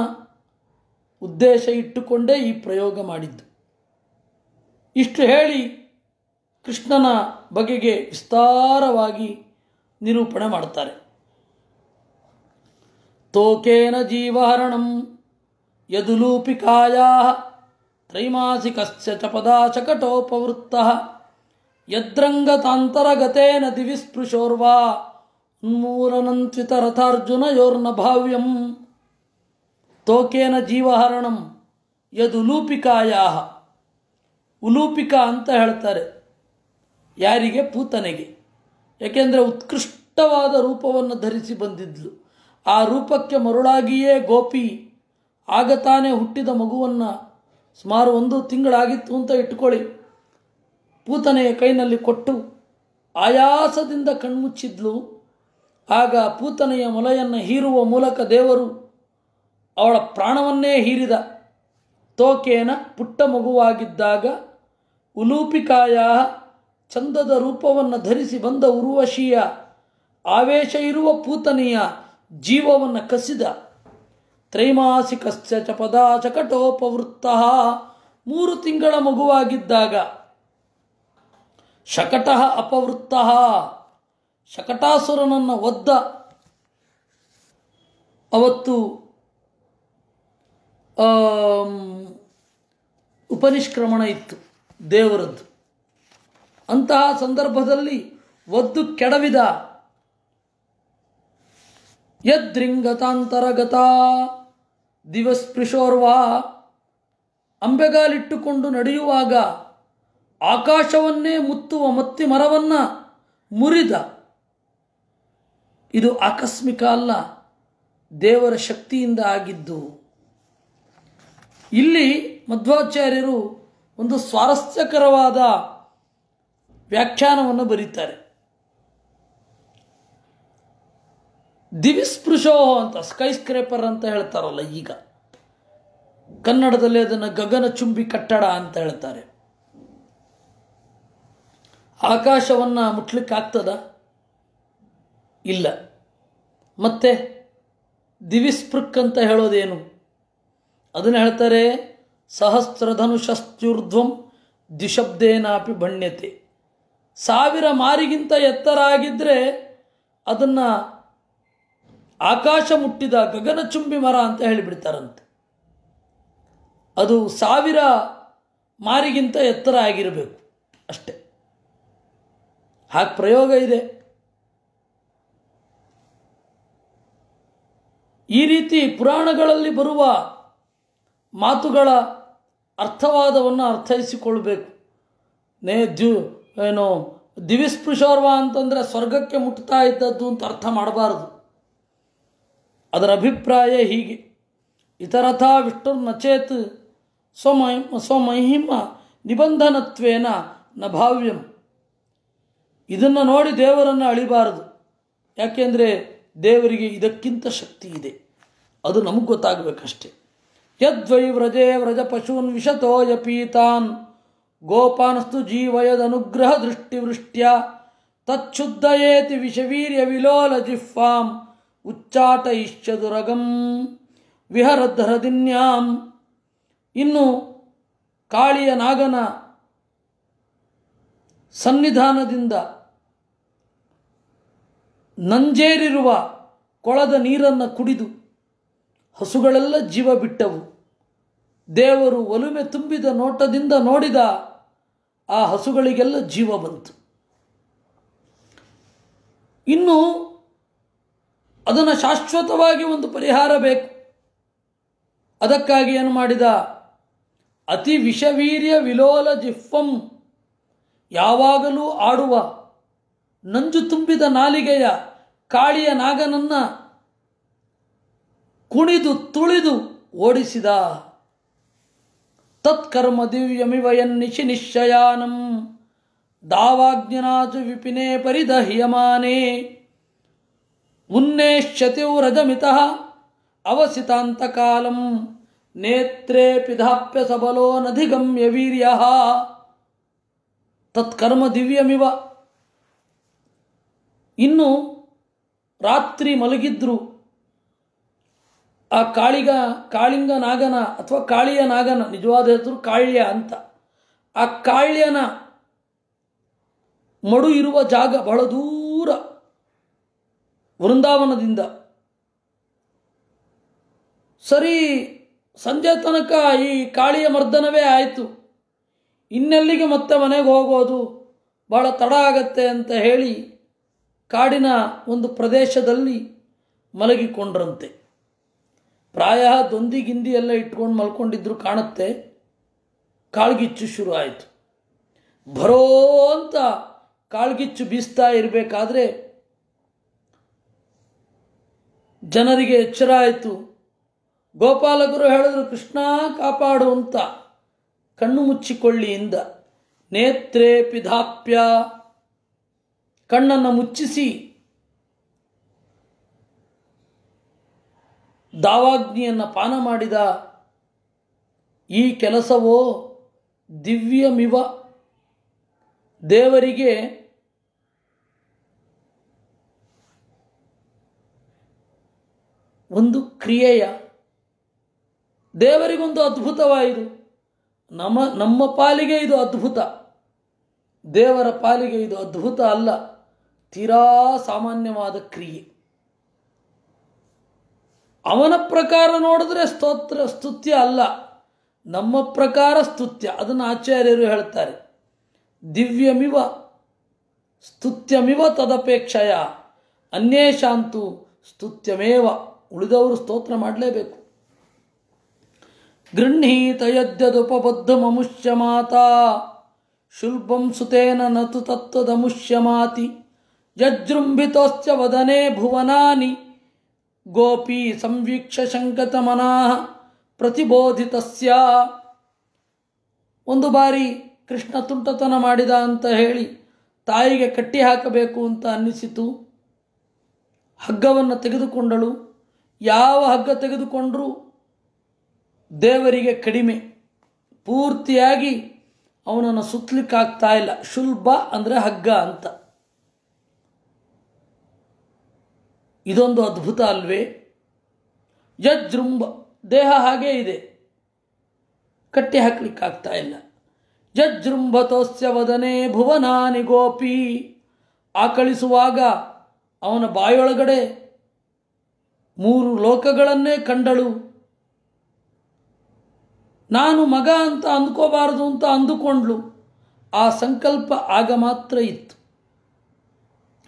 ಉದ್ದೇಶ ಇಟ್ಟುಕೊಂಡೇ ಈ ಪ್ರಯೋಗ ಮಾಡಿದ್ದು. ಇಷ್ಟು ಹೇಳಿ ಕೃಷ್ಣನ ಬಗೆಗೆ ವಿಸ್ತಾರವಾಗಿ ನಿರೂಪಣೆ ಮಾಡ್ತಾರೆ. ತೋಕೇನ ಜೀವಹರಣಂ ಯದುಲೂಪಿಕಾಯಾ ತ್ರೈಮಾಸಿಕಸ್ಯ ಚ ಪದಾಚಕಟೋಪವೃತ್ತಃ ಯದ್ರಂಗತಾಂತರಗತೇನ ದಿವಿಸ್ಪೃಶೋರ್ವಾ ಉನ್ಮೂಲನಂತ್ವಿತರಥಾರ್ಜುನಯೋರ್ನ ಭಾವ್ಯಂ. ತೋಕೇನ ಜೀವಹರಣಂ ಯದುಲೂಪಿಕಾಯಾ. ಉಲೂಪಿಕಾ ಅಂತ ಹೇಳ್ತಾರೆ ಯಾರಿಗೆ? ಪೂತನೆಗೆ. ಯಾಕೆಂದರೆ ಉತ್ಕೃಷ್ಟವಾದ ರೂಪವನ್ನು ಧರಿಸಿ ಬಂದಿದ್ಲು. ಆ ರೂಪಕ್ಕೆ ಮರುಳಾಗಿಯೇ ಗೋಪಿ ಆಗ ತಾನೇ ಹುಟ್ಟಿದ ಮಗುವನ್ನು ಸುಮಾರು 1 ತಿಂಗಳಾಗಿತ್ತು ಅಂತ ಇಟ್ಕೊಳ್ಳಿ, ಪೂತನೆಯ ಕೈನಲ್ಲಿ ಕೊಟ್ಟು ಆಯಾಸದಿಂದ ಕಣ್ಮುಚ್ಚಿದ್ಲು. ಆಗ ಪೂತನೆಯ ಮೊಲೆಯನ್ನು ಹೀರುವ ಮೂಲಕ ದೇವರು ಅವಳ ಪ್ರಾಣವನ್ನೇ ಹೀರಿದ. ತೋಕೇನ ಪುಟ್ಟ ಮಗುವಾಗಿದ್ದಾಗ ಉಲೂಪಿಕಾಯ ಚಂದದ ರೂಪವನ್ನು ಧರಿಸಿ ಬಂದ ಉರ್ವಶಿಯ ಆವೇಶ ಇರುವ ಪೂತನೆಯ ಜೀವವನ್ನು ಕಸಿದ. ತ್ರೈಮಾಸಿಕಸ್ಯ ಚ ಪದಾ ಶಕಟೋಪವೃತ್ತ 3 ತಿಂಗಳ ಮಗುವಾಗಿದ್ದಾಗ ಶಕಟಃ ಅಪವೃತ್ತ ಶಕಟಾಸುರನನ್ನು ಒದ್ದ. ಅವತ್ತು ಉಪನಿಷ್ಕ್ರಮಣ ಇತ್ತು ದೇವರದ್ದು. ಅಂತಹ ಸಂದರ್ಭದಲ್ಲಿ ಒದ್ದು ಕೆಡವಿದ. ಯದ್ರಿಂಗತಾಂತರಗತ ದಿವಸ್ಪೃಶೋರ್ವ ಅಂಬೆಗಾಲಿಟ್ಟುಕೊಂಡು ನಡೆಯುವಾಗ ಆಕಾಶವನ್ನೇ ಮುತ್ತುವ ಮತ್ತಿ ಮರವನ್ನು ಮುರಿದ. ಇದು ಆಕಸ್ಮಿಕ ಅಲ್ಲ, ದೇವರ ಶಕ್ತಿಯಿಂದ ಆಗಿದ್ದು. ಇಲ್ಲಿ ಮಧ್ವಾಚಾರ್ಯರು ಒಂದು ಸ್ವಾರಸ್ಯಕರವಾದ ವ್ಯಾಖ್ಯಾನವನ್ನು ಬರೀತಾರೆ. ದಿವಿಸ್ಪೃಶೋ ಅಂತ ಸ್ಕೈ ಸ್ಕ್ರೇಪರ್ ಅಂತ ಹೇಳ್ತಾರಲ್ಲ, ಈಗ ಕನ್ನಡದಲ್ಲಿ ಅದನ್ನು ಗಗನಚುಂಬಿ ಕಟ್ಟಡ ಅಂತ ಹೇಳ್ತಾರೆ. ಆಕಾಶವನ್ನು ಮುಟ್ಲಿಕ್ಕಾಗ್ತದ? ಇಲ್ಲ. ಮತ್ತೆ ದಿವಿಸ್ಪೃಕ್ ಅಂತ ಹೇಳೋದೇನು? ಅದನ್ನು ಹೇಳ್ತಾರೆ, ಸಹಸ್ರಧನುಷಸ್ತ್ಯೂರ್ಧ್ವಂ ದ್ವಿಶಬ್ದೇನಾಪಿ ಬಣ್ಯತೆ. 1000 ಮಾರಿಗಿಂತ ಎತ್ತರ ಆಗಿದ್ದರೆ ಅದನ್ನು ಆಕಾಶ ಮುಟ್ಟಿದ ಗಗನಚುಂಬಿ ಮರ ಅಂತ ಹೇಳಿಬಿಡ್ತಾರಂತೆ. ಅದು 1000 ಮಾರಿಗಿಂತ ಎತ್ತರ ಆಗಿರಬೇಕು ಅಷ್ಟೆ. ಹಾಗೆ ಪ್ರಯೋಗ ಇದೆ. ಈ ರೀತಿ ಪುರಾಣಗಳಲ್ಲಿ ಬರುವ ಮಾತುಗಳ ಅರ್ಥವಾದವನ್ನು ಅರ್ಥೈಸಿಕೊಳ್ಬೇಕು. ಏನೋ ದಿವಿಸ್ಪೃಶೋರ್ವ ಅಂತಂದರೆ ಸ್ವರ್ಗಕ್ಕೆ ಮುಟ್ತಾ ಇದ್ದದ್ದು ಅಂತ ಅರ್ಥ ಮಾಡಬಾರದು. ಅದರ ಅಭಿಪ್ರಾಯ ಹೀಗೆ: ಇತರಥಾ ವಿಷ್ಣುರ್ನಚೇತ್ ಸ್ವಮಹಿಮ ನಿಬಂಧನತ್ವೇನ ನ ಭಾವ್ಯಂ. ಇದನ್ನು ನೋಡಿ ದೇವರನ್ನು ಅಳಿಬಾರದು. ಯಾಕೆಂದರೆ ದೇವರಿಗೆ ಇದಕ್ಕಿಂತ ಶಕ್ತಿ ಇದೆ, ಅದು ನಮಗೆ ಗೊತ್ತಾಗಬೇಕಷ್ಟೆ. ಯದ್ವೈ ವ್ರಜೇ ವ್ರಜ ಪಶೂನ್ ವಿಶತೋ ಯಪೀತಾನ್ ಗೋಪಾನಸ್ತು ಜೀವಯದನುಗ್ರಹ ದೃಷ್ಟಿವೃಷ್ಟ್ಯ ತಚ್ಛುದ್ದಯೇತಿ ವಿಷವೀರ್ಯ ವಿಲೋಲ ಜಿಹ್ವಾಂ ಉಚ್ಚಾಟ ಇಶ್ಚದುರಗಂ ವಿಹರದ್ಹರದಿನ್ಯಾಂ. ಇನ್ನು ಕಾಳಿಯ ನಾಗನ ಸನ್ನಿಧಾನದಿಂದ ನಂಜೇರಿರುವ ಕೊಳದ ನೀರನ್ನು ಕುಡಿದು ಹಸುಗಳೆಲ್ಲ ಜೀವ ಬಿಟ್ಟವು. ದೇವರು ಒಲುಮೆ ತುಂಬಿದ ನೋಟದಿಂದ ನೋಡಿದ. ಆ ಹಸುಗಳಿಗೆಲ್ಲ ಜೀವ ಬಂತು. ಇನ್ನು ಅದನ್ನು ಶಾಶ್ವತವಾಗಿ ಒಂದು ಪರಿಹಾರ ಬೇಕು. ಅದಕ್ಕಾಗಿ ಏನು ಮಾಡಿದ? ಅತಿ ವಿಷವೀರ್ಯ ವಿಲೋಲ ಜಿಹ್ವಂ, ಯಾವಾಗಲೂ ಆಡುವ ನಂಜು ತುಂಬಿದ ನಾಲಿಗೆಯ ಕಾಳಿಯ ನಾಗನನ್ನು ಕುಣಿದು ತುಳಿದು ಓಡಿಸಿದ. ತತ್ಕರ್ಮ ದಿವ್ಯಮಿವಯನ್ನಿಶಿ ನಿಶ್ಚಯಾನಂ ದಾವಾಜ್ಞನಾಚು ವಿಪಿನೇ ಪರಿದಹ್ಯಮಾನೇ ಉನ್ನೇಶ್ಯತಿವ್ರಜಮಿತಃ ಅವಸಿತಾಂತಕಾಲಂ ನೇತ್ರೇ ಪಿಧಾಪ್ಯ ಸಬಲೋ ನಧಿಗಮ್ಯ ವೀರ್ಯಃ. ತತ್ಕರ್ಮ ದಿವ್ಯಮಿವ. ಇನ್ನು ರಾತ್ರಿ ಮಲಗಿದ್ರು ಆ ಕಾಳಿಂಗ ನಾಗನ ಅಥವಾ ಕಾಳಿಯ ನಾಗನ ನಿಜವಾದ ಹೆಸರು ಕಾಳ್ಯ ಅಂತ. ಆ ಕಾಳ್ಯನ ಮಡು ಇರುವ ಜಾಗ ಬಹಳ ದೂರ ವೃಂದಾವನದಿಂದ. ಸರಿ, ಸಂಜೆ ತನಕ ಈ ಕಾಳಿಯ ಮರ್ದನವೇ ಆಯಿತು, ಇನ್ನೆಲ್ಲಿಗೆ ಮತ್ತೆ ಮನೆಗೆ ಹೋಗೋದು, ಬಹಳ ತಡ ಆಗತ್ತೆ ಅಂತ ಹೇಳಿ ಕಾಡಿನ ಒಂದು ಪ್ರದೇಶದಲ್ಲಿ ಮಲಗಿಕೊಂಡ್ರಂತೆ. ಪ್ರಾಯ ದೊಂದಿ ಎಲ್ಲ ಇಟ್ಕೊಂಡು ಮಲ್ಕೊಂಡಿದ್ರು ಕಾಣುತ್ತೆ. ಕಾಳ್ಗಿಚ್ಚು ಶುರು ಆಯಿತು. ಬರೋ ಅಂತ ಕಾಳ್ಗಿಚ್ಚು ಬೀಸ್ತಾ ಇರಬೇಕಾದ್ರೆ ಜನರಿಗೆ ಎಚ್ಚರ ಆಯಿತು. ಗೋಪಾಲಕರು ಹೇಳಿದ್ರು, ಕೃಷ್ಣ ಕಾಪಾಡು ಅಂತ. ಕಣ್ಣು ಮುಚ್ಚಿಕೊಳ್ಳಿ ಇಂದ. ನೇತ್ರೇ ಪಿಧಾಪ್ಯ, ಕಣ್ಣನ್ನು ಮುಚ್ಚಿಸಿ ದಾವಾಗ್ನಿಯನ್ನು ಪಾನ ಮಾಡಿದ ಈ ಕೆಲಸವೋ ದಿವ್ಯಮಿವ, ದೇವರಿಗೆ ಒಂದು ಕ್ರಿಯೆಯ, ದೇವರಿಗೊಂದು ಅದ್ಭುತವಾಯಿತು. ನಮ್ಮ ಪಾಲಿಗೆ ಇದು ಅದ್ಭುತ, ದೇವರ ಪಾಲಿಗೆ ಇದು ಅದ್ಭುತ ಅಲ್ಲ, ತೀರಾ ಸಾಮಾನ್ಯವಾದ ಕ್ರಿಯೆ. ಅವನ ಪ್ರಕಾರ ನೋಡಿದ್ರೆ ಸ್ತುತ್ಯ ಅಲ್ಲ, ನಮ್ಮ ಪ್ರಕಾರ ಸ್ತುತ್ಯ. ಅದನ್ನು ಆಚಾರ್ಯರು ಹೇಳ್ತಾರೆ, ದಿವ್ಯಮಿವ ಸ್ತುತ್ಯಮಿವ ತದಪೇಕ್ಷಯ ಅನ್ಯೇಷಾಂತು ಸ್ತುತ್ಯಮೇವ. ಉಳಿದವರು ಸ್ತೋತ್ರ ಮಾಡಲೇಬೇಕು. ಗೃಹೀತ ಯದ್ಯದುಪಬದ್ಧಮುಷ್ಯ ಮಾತಾ ಶುಲ್ಬಂ ಸುತೇನ ನತು ತತ್ವದಮುಷ್ಯಮಾತಿ ಯಜ್ಜೃಂಭಿತೋಸ್ಯ ವದನೆ ಭುವನಾನಿ ಗೋಪಿ ಸಂವೀಕ್ಷ ಶಂಕತಮನಃ ಪ್ರತಿಬೋಧಿತಸ್ಯ. ಒಂದು ಬಾರಿ ಕೃಷ್ಣ ತುಂಟತನ ಮಾಡಿದ ಅಂತ ಹೇಳಿ ತಾಯಿಗೆ ಕಟ್ಟಿ ಹಾಕಬೇಕು ಅಂತ ಅನ್ನಿಸಿತು. ಹಗ್ಗವನ್ನು ತೆಗೆದುಕೊಂಡಳು. ಯಾವ ಹಗ್ಗ ತೆಗೆದುಕೊಂಡರೂ ದೇವರಿಗೆ ಕಡಿಮೆ, ಪೂರ್ತಿಯಾಗಿ ಅವನನ್ನು ಸುತ್ತಲಿಕ್ಕಾಗ್ತಾ ಇಲ್ಲ. ಶುಲ್ಬ ಅಂದರೆ ಹಗ್ಗ ಅಂತ. ಇದೊಂದು ಅದ್ಭುತ ಅಲ್ವೇ? ಯಜ್ಜೃಂಭ, ದೇಹ ಹಾಗೇ ಇದೆ, ಕಟ್ಟಿ ಹಾಕ್ಲಿಕ್ಕಾಗ್ತಾ ಇಲ್ಲ. ಯಜ್ಜೃಂಭತೋಸ್ಯ ವದನೆ ಭುವನಾನಿ ಗೋಪಿ, ಆಕಳಿಸುವಾಗ ಅವನ ಬಾಯೊಳಗಡೆ 3 ಲೋಕಗಳನ್ನೇ ಕಂಡಳು. ನಾನು ಮಗ ಅಂತ ಅಂದ್ಕೋಬಾರದು ಅಂತ ಅಂದುಕೊಂಡ್ಳು. ಆ ಸಂಕಲ್ಪ ಆಗ ಮಾತ್ರ ಇತ್ತು,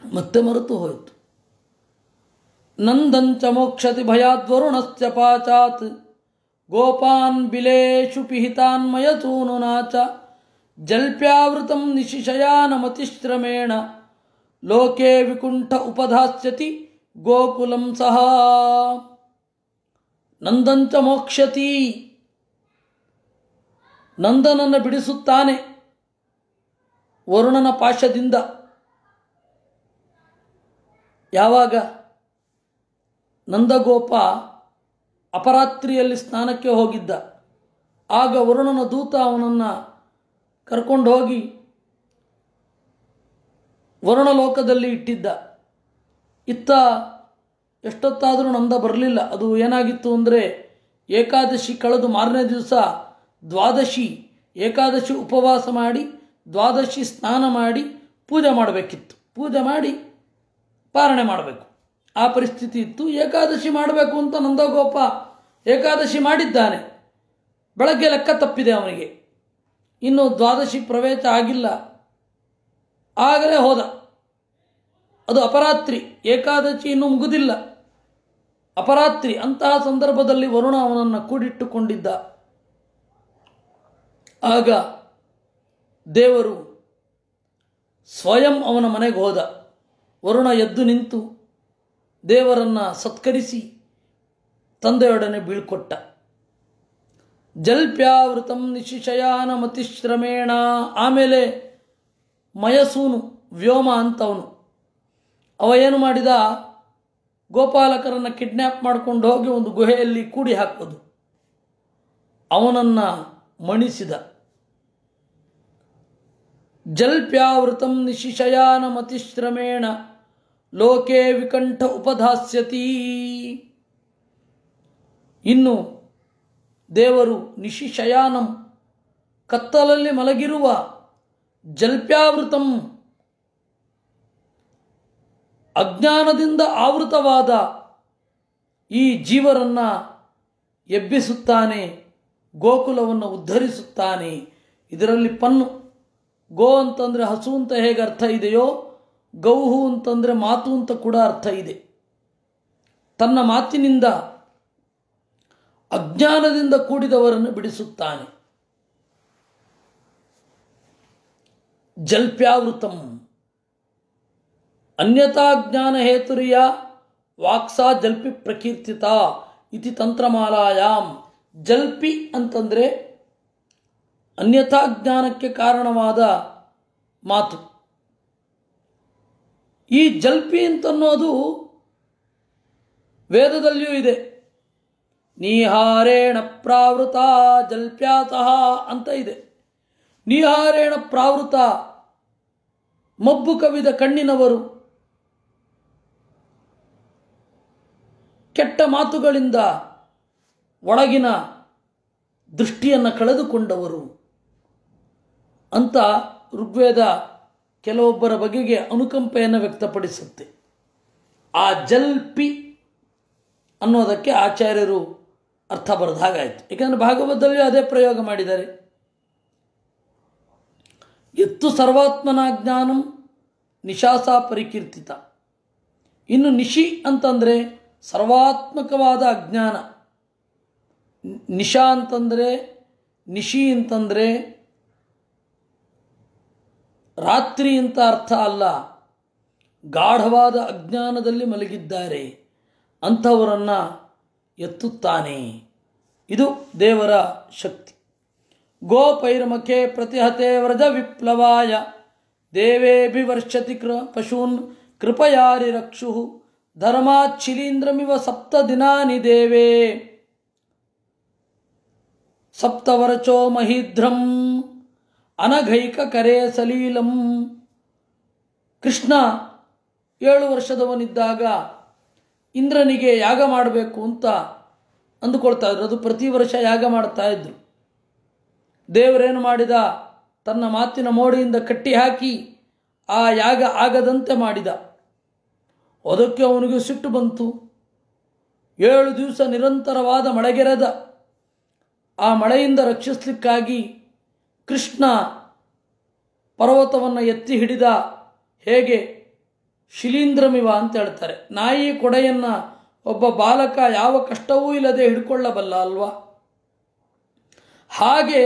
ಮತ್ತೆ ಮರೆತು ಹೋಯಿತು. ನಂದಂಚ ಮೋಕ್ಷತಿ ಭಯಾದ್ವರುಣಸ್ಯ ಪಾಚಾತ್ ಗೋಪಾನ್ ಬಿಲೇಶು ಪಿಹಿತಾನ್ ಮಯಸೂನುನಾಚ ಜಲ್ಪ್ಯಾವೃತಂ ನಿಶಿಶಯಾನಮತಿಶ್ರಮೇಣ ಲೋಕೆ ವಿಕುಂಠ ಉಪಧಾಸ್ಯತಿ ಗೋಕುಲಂ ಸಹ. ನಂದಂಚ ಮೋಕ್ಷತಿ, ನಂದನನ್ನು ಬಿಡಿಸುತ್ತಾನೆ ವರುಣನ ಪಾಶದಿಂದ. ಯಾವಾಗ ನಂದಗೋಪ ಅಪರಾತ್ರಿಯಲ್ಲಿ ಸ್ನಾನಕ್ಕೆ ಹೋಗಿದ್ದ, ಆಗ ವರುಣನ ದೂತ ಅವನನ್ನು ಕರ್ಕೊಂಡು ಹೋಗಿ ವರುಣಲೋಕದಲ್ಲಿ ಇಟ್ಟಿದ್ದ. ಇತ್ತ ಎಷ್ಟೊತ್ತಾದರೂ ನಂದ ಬರಲಿಲ್ಲ. ಅದು ಏನಾಗಿತ್ತು ಅಂದರೆ, ಏಕಾದಶಿ ಕಳೆದು ಮಾರನೇ ದಿವಸ ದ್ವಾದಶಿ, ಏಕಾದಶಿ ಉಪವಾಸ ಮಾಡಿ ದ್ವಾದಶಿ ಸ್ನಾನ ಮಾಡಿ ಪೂಜೆ ಮಾಡಬೇಕಿತ್ತು. ಪೂಜೆ ಮಾಡಿ ಪಾರಣೆ ಮಾಡಬೇಕು, ಆ ಪರಿಸ್ಥಿತಿ ಇತ್ತು. ಏಕಾದಶಿ ಮಾಡಬೇಕು ಅಂತ ನಂದಗೋಪ ಏಕಾದಶಿ ಮಾಡಿದ್ದಾನೆ. ಬೆಳಗ್ಗೆ ಲೆಕ್ಕ ತಪ್ಪಿದೆ ಅವನಿಗೆ, ಇನ್ನು ದ್ವಾದಶಿ ಪ್ರವೇಶ ಆಗಿಲ್ಲ, ಆಗಲೇ ಹೋದ. ಅದು ಅಪರಾತ್ರಿ, ಏಕಾದಶಿ ಇನ್ನೂ ಮುಗುದಿಲ್ಲ, ಅಪರಾತ್ರಿ. ಅಂತಹ ಸಂದರ್ಭದಲ್ಲಿ ವರುಣ ಅವನನ್ನು ಕೂಡಿಟ್ಟುಕೊಂಡಿದ್ದ. ಆಗ ದೇವರು ಸ್ವಯಂ ಅವನ ಮನೆಗೆ ಹೋದ. ವರುಣ ಎದ್ದು ನಿಂತು ದೇವರನ್ನು ಸತ್ಕರಿಸಿ ತಂದೆಯೊಡನೆ ಬೀಳ್ಕೊಟ್ಟ. ಜಲ್ಪ್ಯಾವೃತಂ ನಿಶಿಶಯಾನ ಮತಿಶ್ರಮೇಣ. ಆಮೇಲೆ ಮಯಸೂನು, ವ್ಯೋಮ ಅಂತವನು, ಅವ ಏನು ಮಾಡಿದ, ಗೋಪಾಲಕರನ್ನು ಕಿಡ್ನ್ಯಾಪ್ ಮಾಡಿಕೊಂಡು ಹೋಗಿ ಒಂದು ಗುಹೆಯಲ್ಲಿ ಕೂಡಿ ಹಾಕೋದು, ಅವನನ್ನು ಮಣಿಸಿದ. ಜಲ್ಪ್ಯಾವೃತಂ ನಿಶಿಶಯಾನ ಮತಿಶ್ರಮೇಣ ಲೋಕೆ ವಿಕಂಠ ಉಪಧಾಸ್ಯತಿ. ಇನ್ನು ದೇವರು ನಿಶಿಶಯಾನಂ, ಕತ್ತಲಲ್ಲಿ ಮಲಗಿರುವ, ಜಲ್ಪ್ಯಾವೃತಂ ಅಜ್ಞಾನದಿಂದ ಆವೃತವಾದ ಈ ಜೀವರನ್ನು ಎಬ್ಬಿಸುತ್ತಾನೆ, ಗೋಕುಲವನ್ನು ಉದ್ಧರಿಸುತ್ತಾನೆ. ಇದರಲ್ಲಿ ಪನ್ನು, ಗೋ ಅಂತಂದರೆ ಹಸು ಅಂತ ಹೇಗೆ ಅರ್ಥ ಇದೆಯೋ, ಗೌಹು ಅಂತಂದರೆ ಮಾತು ಅಂತ ಕೂಡ ಅರ್ಥ ಇದೆ. ತನ್ನ ಮಾತಿನಿಂದ ಅಜ್ಞಾನದಿಂದ ಕೂಡಿದವರನ್ನು ಬಿಡಿಸುತ್ತಾನೆ. ಜಲ್ಪ್ಯಾವೃತಂ ಅನ್ಯತಾ ಜ್ಞಾನ ಹೇತುರಿಯ ವಾಕ್ಸಾ ಜಲ್ಪಿ ಪ್ರಕೀರ್ತಿತ ಇತಿ ತಂತ್ರಮಾಲಾಯಾಮ್. ಜಲ್ಪಿ ಅಂತಂದರೆ ಅನ್ಯಥಾ ಜ್ಞಾನಕ್ಕೆ ಕಾರಣವಾದ ಮಾತು. ಈ ಜಲ್ಪಿ ಅಂತನ್ನೋದು ವೇದದಲ್ಲಿಯೂ ಇದೆ. ನೀಹಾರೇಣ ಪ್ರಾವೃತ ಜಲ್ಪ್ಯಾತಃ ಅಂತ ಇದೆ. ನೀಹಾರೇಣ ಪ್ರಾವೃತ, ಮಬ್ಬು ಕವಿದ ಕಣ್ಣಿನವರು, ಕೆಟ್ಟ ಮಾತುಗಳಿಂದ ಒಳಗಿನ ದೃಷ್ಟಿಯನ್ನು ಕಳೆದುಕೊಂಡವರು ಅಂತ ಋಗ್ವೇದ ಕೆಲವೊಬ್ಬರ ಬಗೆಗೆ ಅನುಕಂಪೆಯನ್ನು ವ್ಯಕ್ತಪಡಿಸುತ್ತೆ. ಆ ಜಲ್ಪಿ ಅನ್ನೋದಕ್ಕೆ ಆಚಾರ್ಯರು ಅರ್ಥ ಬರೆದ ಹಾಗಾಯಿತು. ಏಕೆಂದರೆ ಭಾಗವತದಲ್ಲಿ ಅದೇ ಪ್ರಯೋಗ ಮಾಡಿದ್ದಾರೆ. ಎತ್ತು ಸರ್ವಾತ್ಮನ ಜ್ಞಾನಂ ನಿಶಾಸ ಪರಿಕೀರ್ತಿತ. ಇನ್ನು ನಿಶಿ ಅಂತಂದರೆ ಸರ್ವಾತ್ಮಕವಾದ ಅಜ್ಞಾನ. ನಿಶಾ ಅಂತಂದರೆ, ನಿಶಿ ಅಂತಂದರೆ ರಾತ್ರಿ ಅಂತ ಅರ್ಥ ಅಲ್ಲ, ಗಾಢವಾದ ಅಜ್ಞಾನದಲ್ಲಿ ಮಲಗಿದ್ದಾರೆ ಅಂಥವರನ್ನು ಎತ್ತುತ್ತಾನೆ. ಇದು ದೇವರ ಶಕ್ತಿ. ಗೋಪೈರ್ಮಖೆ ಪ್ರತಿಹತೆ ವ್ರಜ ವಿಪ್ಲವಾಯ ದೇವೇಭಿವರ್ಷತಿ ಪಶೂನ್ ಕೃಪಯಾರಿ ರಕ್ಷು ಧರ್ಮಾಚ್ಛಿಲೀಂದ್ರಮಿವ ಸಪ್ತ ದಿನಾನಿ ದೇವೇ ಸಪ್ತವರಚೋ ಮಹೀಧ್ರಂ ಅನಘೈಕ ಕರೆ ಸಲೀಲಂ. ಕೃಷ್ಣ 7 ವರ್ಷದವನಿದ್ದಾಗ ಇಂದ್ರನಿಗೆ ಯಾಗ ಮಾಡಬೇಕು ಅಂತ ಅಂದುಕೊಳ್ತಾ ಇದ್ರು. ಅದು ಪ್ರತಿ ವರ್ಷ ಯಾಗ ಮಾಡ್ತಾ ಇದ್ರು. ದೇವರೇನು ಮಾಡಿದ, ತನ್ನ ಮಾತಿನ ಮೋಡಿಯಿಂದ ಕಟ್ಟಿ ಹಾಕಿ ಆ ಯಾಗ ಆಗದಂತೆ ಮಾಡಿದ. ಅದಕ್ಕೆ ಅವನಿಗೆ ಸಿಟ್ಟು ಬಂತು. 7 ದಿವಸ ನಿರಂತರವಾದ ಮಳೆಗೆರೆದ. ಆ ಮಳೆಯಿಂದ ರಕ್ಷಿಸಲಿಕ್ಕಾಗಿ ಕೃಷ್ಣ ಪರ್ವತವನ್ನು ಎತ್ತಿ ಹಿಡಿದ. ಹೇಗೆ? ಶಿಲೀಂಧ್ರಮಿವ ಅಂತ ಹೇಳ್ತಾರೆ. ನಾಯಿ ಕೊಡೆಯನ್ನು ಒಬ್ಬ ಬಾಲಕ ಯಾವ ಕಷ್ಟವೂ ಇಲ್ಲದೆ ಹಿಡ್ಕೊಳ್ಳಬಲ್ಲ ಅಲ್ವಾ? ಹಾಗೆ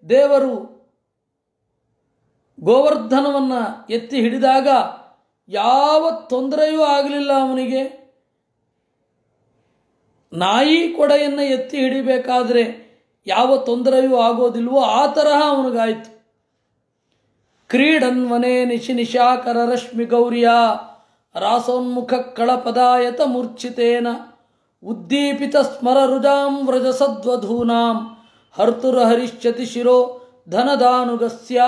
ದೇವರು ಗೋವರ್ಧನವನ್ನು ಎತ್ತಿ ಹಿಡಿದಾಗ ಯಾವ ತೊಂದರೆಯೂ ಆಗಲಿಲ್ಲ ಅವನಿಗೆ. ನಾಯಿ ಕೊಡೆಯನ್ನು ಎತ್ತಿ ಹಿಡಿಬೇಕಾದ್ರೆ ಯಾವ ತೊಂದರೆಯೂ ಆಗೋದಿಲ್ವೋ ಆ ತರಹ ಅವನಿಗಾಯಿತು. ಕ್ರೀಡನ್ ವನೇ ನಿಶಿ ನಿಶಾಕರ ರಶ್ಮಿ ಗೌರ್ಯ ರಾಸೋನ್ಮುಖ ಕಳಪದಾಯತ ಮೂರ್ಛಿತೇನ ಉದ್ದೀಪಿತ ಸ್ಮರ ರುಜಾಂ ವ್ರಜ ಸದ್ವಧೂನಾಂ ಹರ್ತುರ ಹರಿಷ್ಯತಿ ಶಿರೋ ಧನದಾನುಗಸ್ಯ.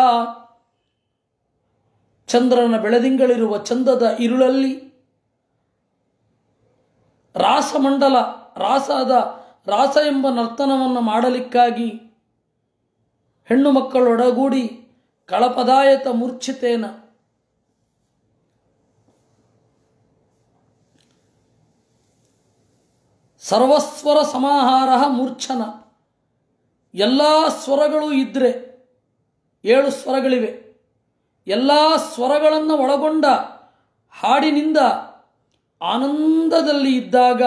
ಚಂದ್ರನ ಬೆಳದಿಂಗಳಿರುವ ಚಂದದ ಇರುಳಲ್ಲಿ ರಾಸಮಂಡಲ, ರಾಸ ಎಂಬ ನರ್ತನವನ್ನು ಮಾಡಲಿಕ್ಕಾಗಿ ಹೆಣ್ಣು ಮಕ್ಕಳೊಡಗೂಡಿ ಕಳಪದಾಯತ ಮೂರ್ಛಿತೇನ, ಸರ್ವಸ್ವರ ಸಮಾಹಾರ ಮೂರ್ಛನ. ಎಲ್ಲ ಸ್ವರಗಳು ಇದ್ದರೆ 7 ಸ್ವರಗಳಿವೆ. ಎಲ್ಲ ಸ್ವರಗಳನ್ನು ಒಳಗೊಂಡ ಹಾಡಿನಿಂದ ಆನಂದದಲ್ಲಿ ಇದ್ದಾಗ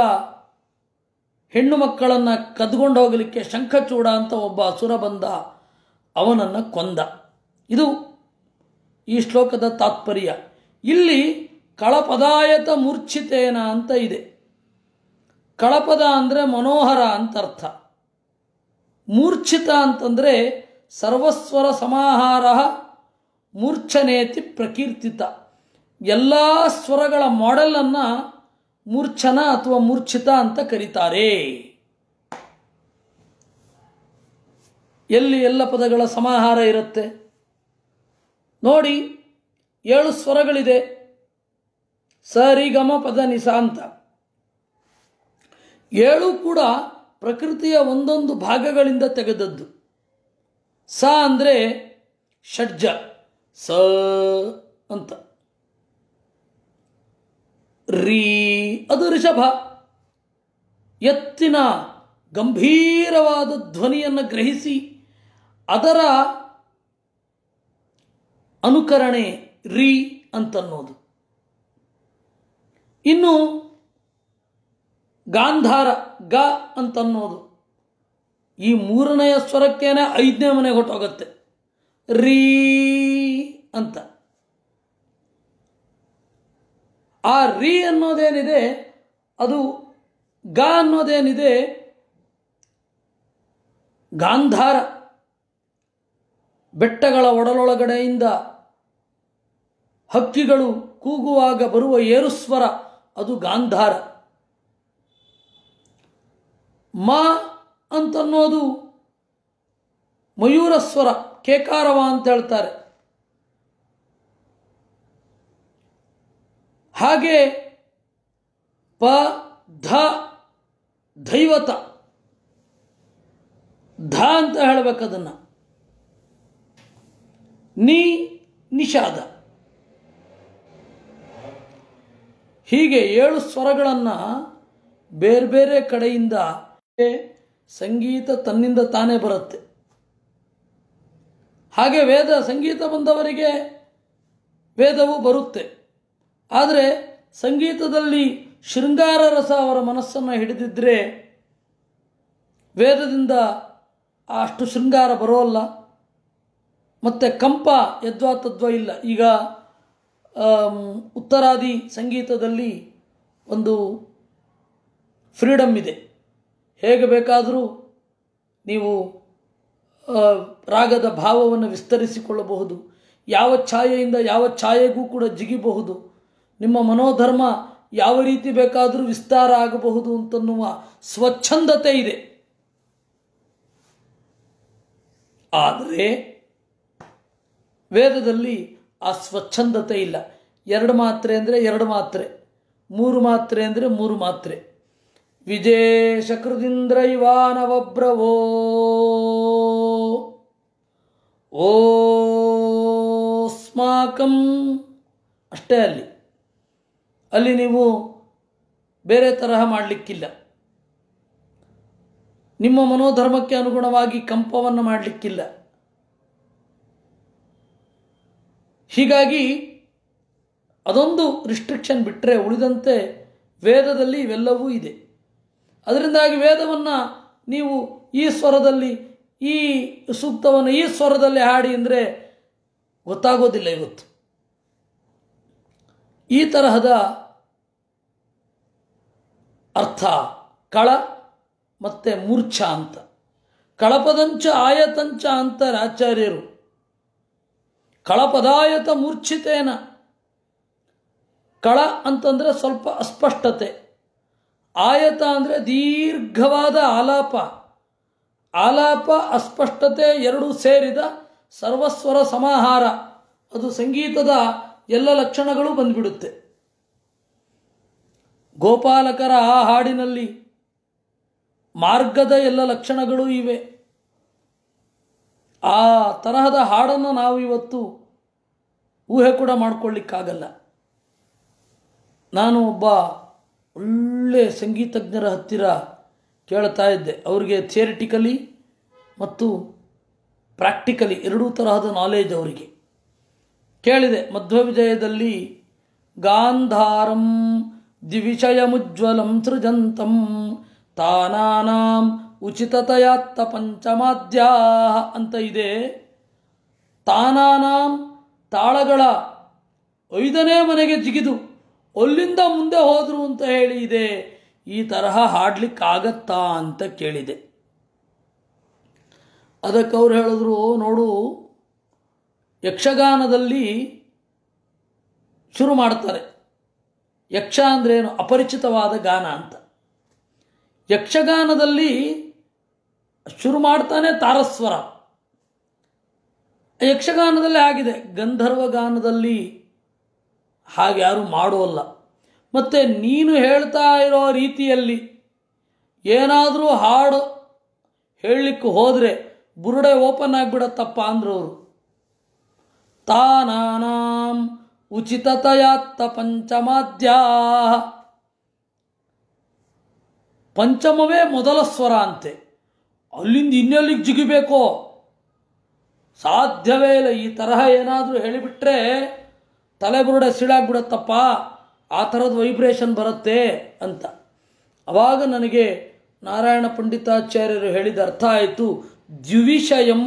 ಹೆಣ್ಣು ಮಕ್ಕಳನ್ನು ಕದ್ಕೊಂಡು ಹೋಗಲಿಕ್ಕೆ ಶಂಖಚೂಡ ಅಂತ ಒಬ್ಬ ಅಸುರ ಬಂದ, ಅವನನ್ನು ಕೊಂದ. ಇದು ಈ ಶ್ಲೋಕದ ತಾತ್ಪರ್ಯ. ಇಲ್ಲಿ ಕಳಪದಾಯತ ಮೂರ್ಛಿತೇನ ಅಂತ ಇದೆ. ಕಳಪದ ಅಂದರೆ ಮನೋಹರ ಅಂತ ಅರ್ಥ. ಮೂರ್ಛಿತ ಅಂತಂದರೆ ಸರ್ವಸ್ವರ ಸಮಾಹಾರ ಮೂರ್ಛನೇತಿ ಪ್ರಕೀರ್ತಿತ. ಎಲ್ಲ ಸ್ವರಗಳ ಮಾಡೆಲನ್ನು ಮೂರ್ಛನ ಅಥವಾ ಮೂರ್ಛಿತ ಅಂತ ಕರೀತಾರೆ. ಎಲ್ಲಿ ಎಲ್ಲ ಪದಗಳ ಸಮಾಹಾರ ಇರುತ್ತೆ ನೋಡಿ. 7 ಸ್ವರಗಳಿದೆ. ಸರಿ ಗಮ ಪದ ನಿಸ ಅಂತ. 7 ಕೂಡ ಪ್ರಕೃತಿಯ ಒಂದೊಂದು ಭಾಗಗಳಿಂದ ತೆಗೆದದ್ದು. ಸ ಅಂದರೆ ಷಡ್ಜ, ಸ ಅಂತ. ರೀ ಅದು ಋಷಭ, ಎತ್ತಿನ ಗಂಭೀರವಾದ ಧ್ವನಿಯನ್ನು ಗ್ರಹಿಸಿ ಅದರ ಅನುಕರಣೆ ರೀ ಅಂತನ್ನೋದು. ಇನ್ನು ಗಾಂಧಾರ ಗ ಅಂತನ್ನೋದು ಈ 3ನೆಯ ಸ್ವರಕ್ಕೇನೆ 5ನೇ ಮನೆಗೆ ಹೊಟ್ಟೋಗುತ್ತೆ, ರೀ ಅಂತ. ಆ ರೀ ಅನ್ನೋದೇನಿದೆ, ಅದು ಗ ಅನ್ನೋದೇನಿದೆ ಗಾಂಧಾರ. ಬೆಟ್ಟಗಳ ಒಡಲೊಳಗಡೆಯಿಂದ ಹಕ್ಕಿಗಳು ಕೂಗುವಾಗ ಬರುವ ಏರುಸ್ವರ ಅದು ಗಾಂಧಾರ. ಮ ಅಂತನ್ನೋದು ಮಯೂರ ಸ್ವರ, ಕೇಕಾರವ ಅಂತ ಹೇಳ್ತಾರೆ. ಹಾಗೆ ಪ ಧ ದೈವತ, ಧ ಅಂತ ಹೇಳಬೇಕದನ್ನು. ನಿ ನಿಷಾದ. ಹೀಗೆ 7 ಸ್ವರಗಳನ್ನು ಬೇರೆ ಬೇರೆ ಕಡೆಯಿಂದ ಸಂಗೀತ ತನ್ನಿಂದ ತಾನೇ ಬರುತ್ತೆ. ಹಾಗೆ ವೇದ, ಸಂಗೀತ ಬಂದವರಿಗೆ ವೇದವು ಬರುತ್ತೆ. ಆದರೆ ಸಂಗೀತದಲ್ಲಿ ಶೃಂಗಾರ ರಸ ಅವರ ಮನಸ್ಸನ್ನು ಹಿಡಿದಿದ್ದರೆ ವೇದದಿಂದ ಅಷ್ಟು ಶೃಂಗಾರ ಬರೋಲ್ಲ. ಮತ್ತು ಕಂಪ ಯದ್ವಾ ತದ್ವಾ ಇಲ್ಲ. ಈಗ ಉತ್ತರಾದಿ ಸಂಗೀತದಲ್ಲಿ ಒಂದು ಫ್ರೀಡಮ್ ಇದೆ. ಹೇಗೆ ಬೇಕಾದರೂ ನೀವು ರಾಗದ ಭಾವವನ್ನು ವಿಸ್ತರಿಸಿಕೊಳ್ಳಬಹುದು. ಯಾವ ಛಾಯೆಯಿಂದ ಯಾವ ಛಾಯೆಗೂ ಕೂಡ ಜಿಗಿಬಹುದು. ನಿಮ್ಮ ಮನೋಧರ್ಮ ಯಾವ ರೀತಿ ಬೇಕಾದರೂ ವಿಸ್ತಾರ ಆಗಬಹುದು ಅಂತನ್ನುವ ಸ್ವಚ್ಛಂದತೆ ಇದೆ. ಆದರೆ ವೇದದಲ್ಲಿ ಆ ಸ್ವಚ್ಛಂದತೆ ಇಲ್ಲ. 2 ಮಾತ್ರೆ ಅಂದರೆ 2 ಮಾತ್ರೆ, 3 ಮಾತ್ರೆ ಅಂದರೆ 3 ಮಾತ್ರೆ. ವಿಜೇಶ ಕೃದಿಂದ್ರ ಇವಾನವಬ್ರವೋ ಓಸ್ಮಾಕಂ ಅಷ್ಟೇ. ಅಲ್ಲಿ ನೀವು ಬೇರೆ ತರಹ ಮಾಡಲಿಕ್ಕಿಲ್ಲ. ನಿಮ್ಮ ಮನೋಧರ್ಮಕ್ಕೆ ಅನುಗುಣವಾಗಿ ಕಂಪವನ್ನು ಮಾಡಲಿಕ್ಕಿಲ್ಲ. ಹೀಗಾಗಿ ಅದೊಂದು ರಿಸ್ಟ್ರಿಕ್ಷನ್ ಬಿಟ್ಟರೆ ಉಳಿದಂತೆ ವೇದದಲ್ಲಿ ಇವೆಲ್ಲವೂ ಇದೆ. ಅದರಿಂದಾಗಿ ವೇದವನ್ನು ನೀವು ಈ ಸ್ವರದಲ್ಲಿ, ಈ ಸೂಕ್ತವನ್ನು ಈ ಸ್ವರದಲ್ಲಿ ಹಾಡಿ ಅಂದರೆ ಗೊತ್ತಾಗೋದಿಲ್ಲ ಇವತ್ತು. ಈ ತರಹದ ಅರ್ಥ ಕಳ ಮತ್ತು ಮೂರ್ಛ ಅಂತ. ಕಳಪದಂಚ ಆಯತಂಚ ಅಂತಾರೆ ಆಚಾರ್ಯರು. ಕಳಪದಾಯತ ಮೂರ್ಛಿತೇನ. ಕಳ ಅಂತಂದರೆ ಸ್ವಲ್ಪ ಅಸ್ಪಷ್ಟತೆ, ಆಯತ ಅಂದರೆ ದೀರ್ಘವಾದ ಆಲಾಪ. ಆಲಾಪ ಅಸ್ಪಷ್ಟತೆ ಎರಡೂ ಸೇರಿದ ಸರ್ವಸ್ವರ ಸಮಾಹಾರ. ಅದು ಸಂಗೀತದ ಎಲ್ಲ ಲಕ್ಷಣಗಳು ಬಂದ್ಬಿಡುತ್ತೆ. ಗೋಪಾಲಕರ ಆ ಹಾಡಿನಲ್ಲಿ ಮಾರ್ಗದ ಎಲ್ಲ ಲಕ್ಷಣಗಳು ಇವೆ. ಆ ತರಹದ ಹಾಡನ್ನು ನಾವು ಇವತ್ತು ಊಹೆ ಕೂಡ ಮಾಡಿಕೊಳ್ಳಿಕ್ಕಾಗಲ್ಲ. ನಾನು ಒಬ್ಬ ಒಳ್ಳೆ ಸಂಗೀತಜ್ಞರ ಹತ್ತಿರ ಕೇಳ್ತಾ ಇದ್ದೆ. ಅವರಿಗೆ ಥಿಯರಿಟಿಕಲಿ ಮತ್ತು ಪ್ರಾಕ್ಟಿಕಲಿ ಎರಡೂ ತರಹದ ನಾಲೆಜ್ ಅವರಿಗೆ. ಕೇಳಿದೆ, ಮಧ್ವವಿಜಯದಲ್ಲಿ ಗಾಂಧಾರಂ ದಿವಿಷಯಮುಜ್ವಲಂ ಸೃಜಂತಂ ತಾನಾನಾಂ ಉಚಿತತಯಾತ್ತ ಪಂಚಮಾದ್ಯಾ ಅಂತ ಇದೆ. ತಾನಾನಾಂ ತಾಳಗಳ 5ನೇ ಮನೆಗೆ ಜಿಗಿದು ಅಲ್ಲಿಂದ ಮುಂದೆ ಹೋದರು ಅಂತ ಹೇಳಿ ಇದೆ. ಈ ತರಹ ಹಾಡ್ಲಿಕ್ಕಾಗತ್ತಾ ಅಂತ ಕೇಳಿದೆ. ಅದಕ್ಕೆ ಅವ್ರು ಹೇಳಿದ್ರು, ನೋಡು, ಯಕ್ಷಗಾನದಲ್ಲಿ ಶುರು ಮಾಡ್ತಾರೆ. ಯಕ್ಷ ಅಂದರೆ ಏನು? ಅಪರಿಚಿತವಾದ ಗಾನ ಅಂತ. ಯಕ್ಷಗಾನದಲ್ಲಿ ಶುರು ಮಾಡ್ತಾನೆ ತಾರಸ್ವರ. ಯಕ್ಷಗಾನದಲ್ಲಿ ಆಗಿದೆ. ಗಂಧರ್ವ ಗಾನದಲ್ಲಿ ಹಾಗೆ ಯಾರು ಮಾಡೋಲ್ಲ. ಮತ್ತು ನೀನು ಹೇಳ್ತಾ ಇರೋ ರೀತಿಯಲ್ಲಿ ಏನಾದರೂ ಹಾಡು ಹೇಳಲಿಕ್ಕೆ ಹೋದರೆ ಬುರುಡೆ ಓಪನ್ ಆಗಿಬಿಡತ್ತಪ್ಪ ಅಂದರು ಅವರು. ತಾನಾನಾಂ ಉಚಿತತಯಾತ್ತ ಪಂಚಮಾದ್ಯಾ. ಪಂಚಮವೇ ಮೊದಲ ಸ್ವರ ಅಂತೆ. ಅಲ್ಲಿಂದ ಇನ್ನೆಲ್ಲಿಗೆ ಜಿಗಿಬೇಕೋ ಸಾಧ್ಯವೇ ಇಲ್ಲ. ಈ ತರಹ ಏನಾದರೂ ಹೇಳಿಬಿಟ್ರೆ ತಲೆಬುರುಡೆ ಸಿಳಾಗ್ಬಿಡತ್ತಪ್ಪ, ಆ ಥರದ ವೈಬ್ರೇಷನ್ ಬರುತ್ತೆ ಅಂತ. ಆವಾಗ ನನಗೆ ನಾರಾಯಣ ಪಂಡಿತಾಚಾರ್ಯರು ಹೇಳಿದ ಅರ್ಥ ಆಯಿತು. ದ್ವಿವಿಷಯಂ,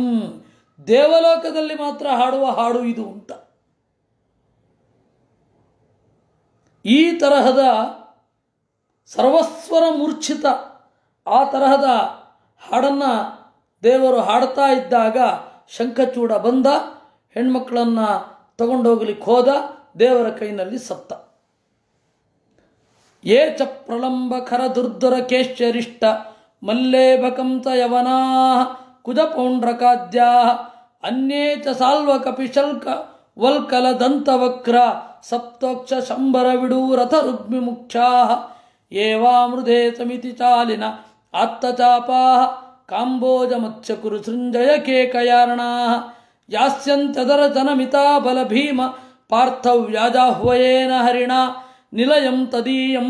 ದೇವಲೋಕದಲ್ಲಿ ಮಾತ್ರ ಹಾಡುವ ಹಾಡು ಇದು ಅಂತ. ಈ ತರಹದ ಸರ್ವಸ್ವರ ಮೂರ್ಛಿತ ಆ ತರಹದ ಹಾಡನ್ನು ದೇವರು ಹಾಡ್ತಾ ಇದ್ದಾಗ ಶಂಖಚೂಡ ಬಂದ, ಹೆಣ್ಮಕ್ಕಳನ್ನು ತಗೊಂಡೋಗ್ಲಿಕ್ಕೆ ಹೋದ, ದೇವರ ಕೈನಲ್ಲಿ ಸತ್ತ. ಯೇ ಚ ಪ್ರಲಂಬ ಖರ ದುರ್ಧರ ಕೇಶ್ಯರಿಷ್ಟ ಮಲ್ಲೇಭಕಂಸ ಯವನಾ ಕುಜ ಪೌಂಡ್ರಕಾದ್ಯಾ ಅನ್ಯೇ ಚ ಸಾಲ್ವ ಕಪಿಶಲ್ಕ ವಲ್ಕಲ ದಂತವಕ್ರ ಸಪ್ತೋಕ್ಷ ಶಂಬರ ವಿಡೂರಥ ರುಗ್ಮಿ ಮುಖ್ಯಾ ಏವಾಮೃಧೇ ಸಮಿತಿ ಚಾಲಿನ ಆತ್ತಚಾಪಾ ಕಾಂಬೋಜ ಮತ್ಸ್ಯ ಕುರು ಸೃಂಜಯ ಕೇಕಯಾರ್ಣಾ ಯಾಸ್ಯಂತ್ಯದರ ಜನಮಿತಾ ಬಲ ಭೀಮ ಪಾರ್ಥವ್ಯಾಜಾಹ್ವಯೇನ ಹರಿಣ ನಿಲಯಂ ತದೀಯಂ.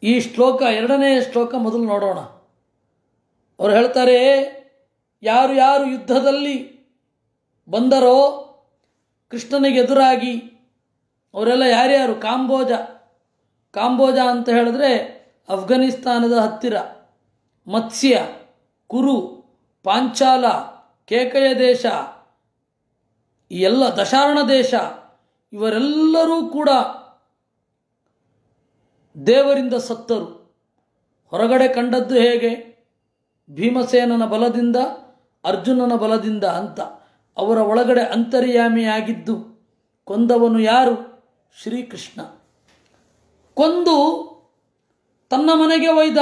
ಈ ಶ್ಲೋಕ, ಎರಡನೇ ಶ್ಲೋಕ ಮೊದಲು ನೋಡೋಣ. ಅವರು ಹೇಳ್ತಾರೆ, ಯಾರು ಯಾರು ಯುದ್ಧದಲ್ಲಿ ಬಂದರೋ ಕೃಷ್ಣನಿಗೆ ಎದುರಾಗಿ ಅವರೆಲ್ಲ ಯಾರ್ಯಾರು? ಕಾಂಬೋಜ ಅಂತ ಹೇಳಿದ್ರೆ ಅಫ್ಘಾನಿಸ್ತಾನದ ಹತ್ತಿರ, ಮತ್ಸ್ಯ, ಕುರು, ಪಾಂಚಾಲ, ಕೇಕಯ ದೇಶ, ಈ ಎಲ್ಲ ದಶಾರ್ಣ ದೇಶ, ಇವರೆಲ್ಲರೂ ಕೂಡ ದೇವರಿಂದ ಸತ್ತರು. ಹೊರಗಡೆ ಕಂಡದ್ದು ಹೇಗೆ? ಭೀಮಸೇನನ ಬಲದಿಂದ, ಅರ್ಜುನನ ಬಲದಿಂದ ಅಂತ. ಅವರ ಒಳಗಡೆ ಅಂತರ್ಯಾಮಿಯಾಗಿದ್ದು ಕೊಂದವನು ಯಾರು? ಶ್ರೀಕೃಷ್ಣ. ಕೊಂದು ತನ್ನ ಮನೆಗೆ ಒಯ್ದ.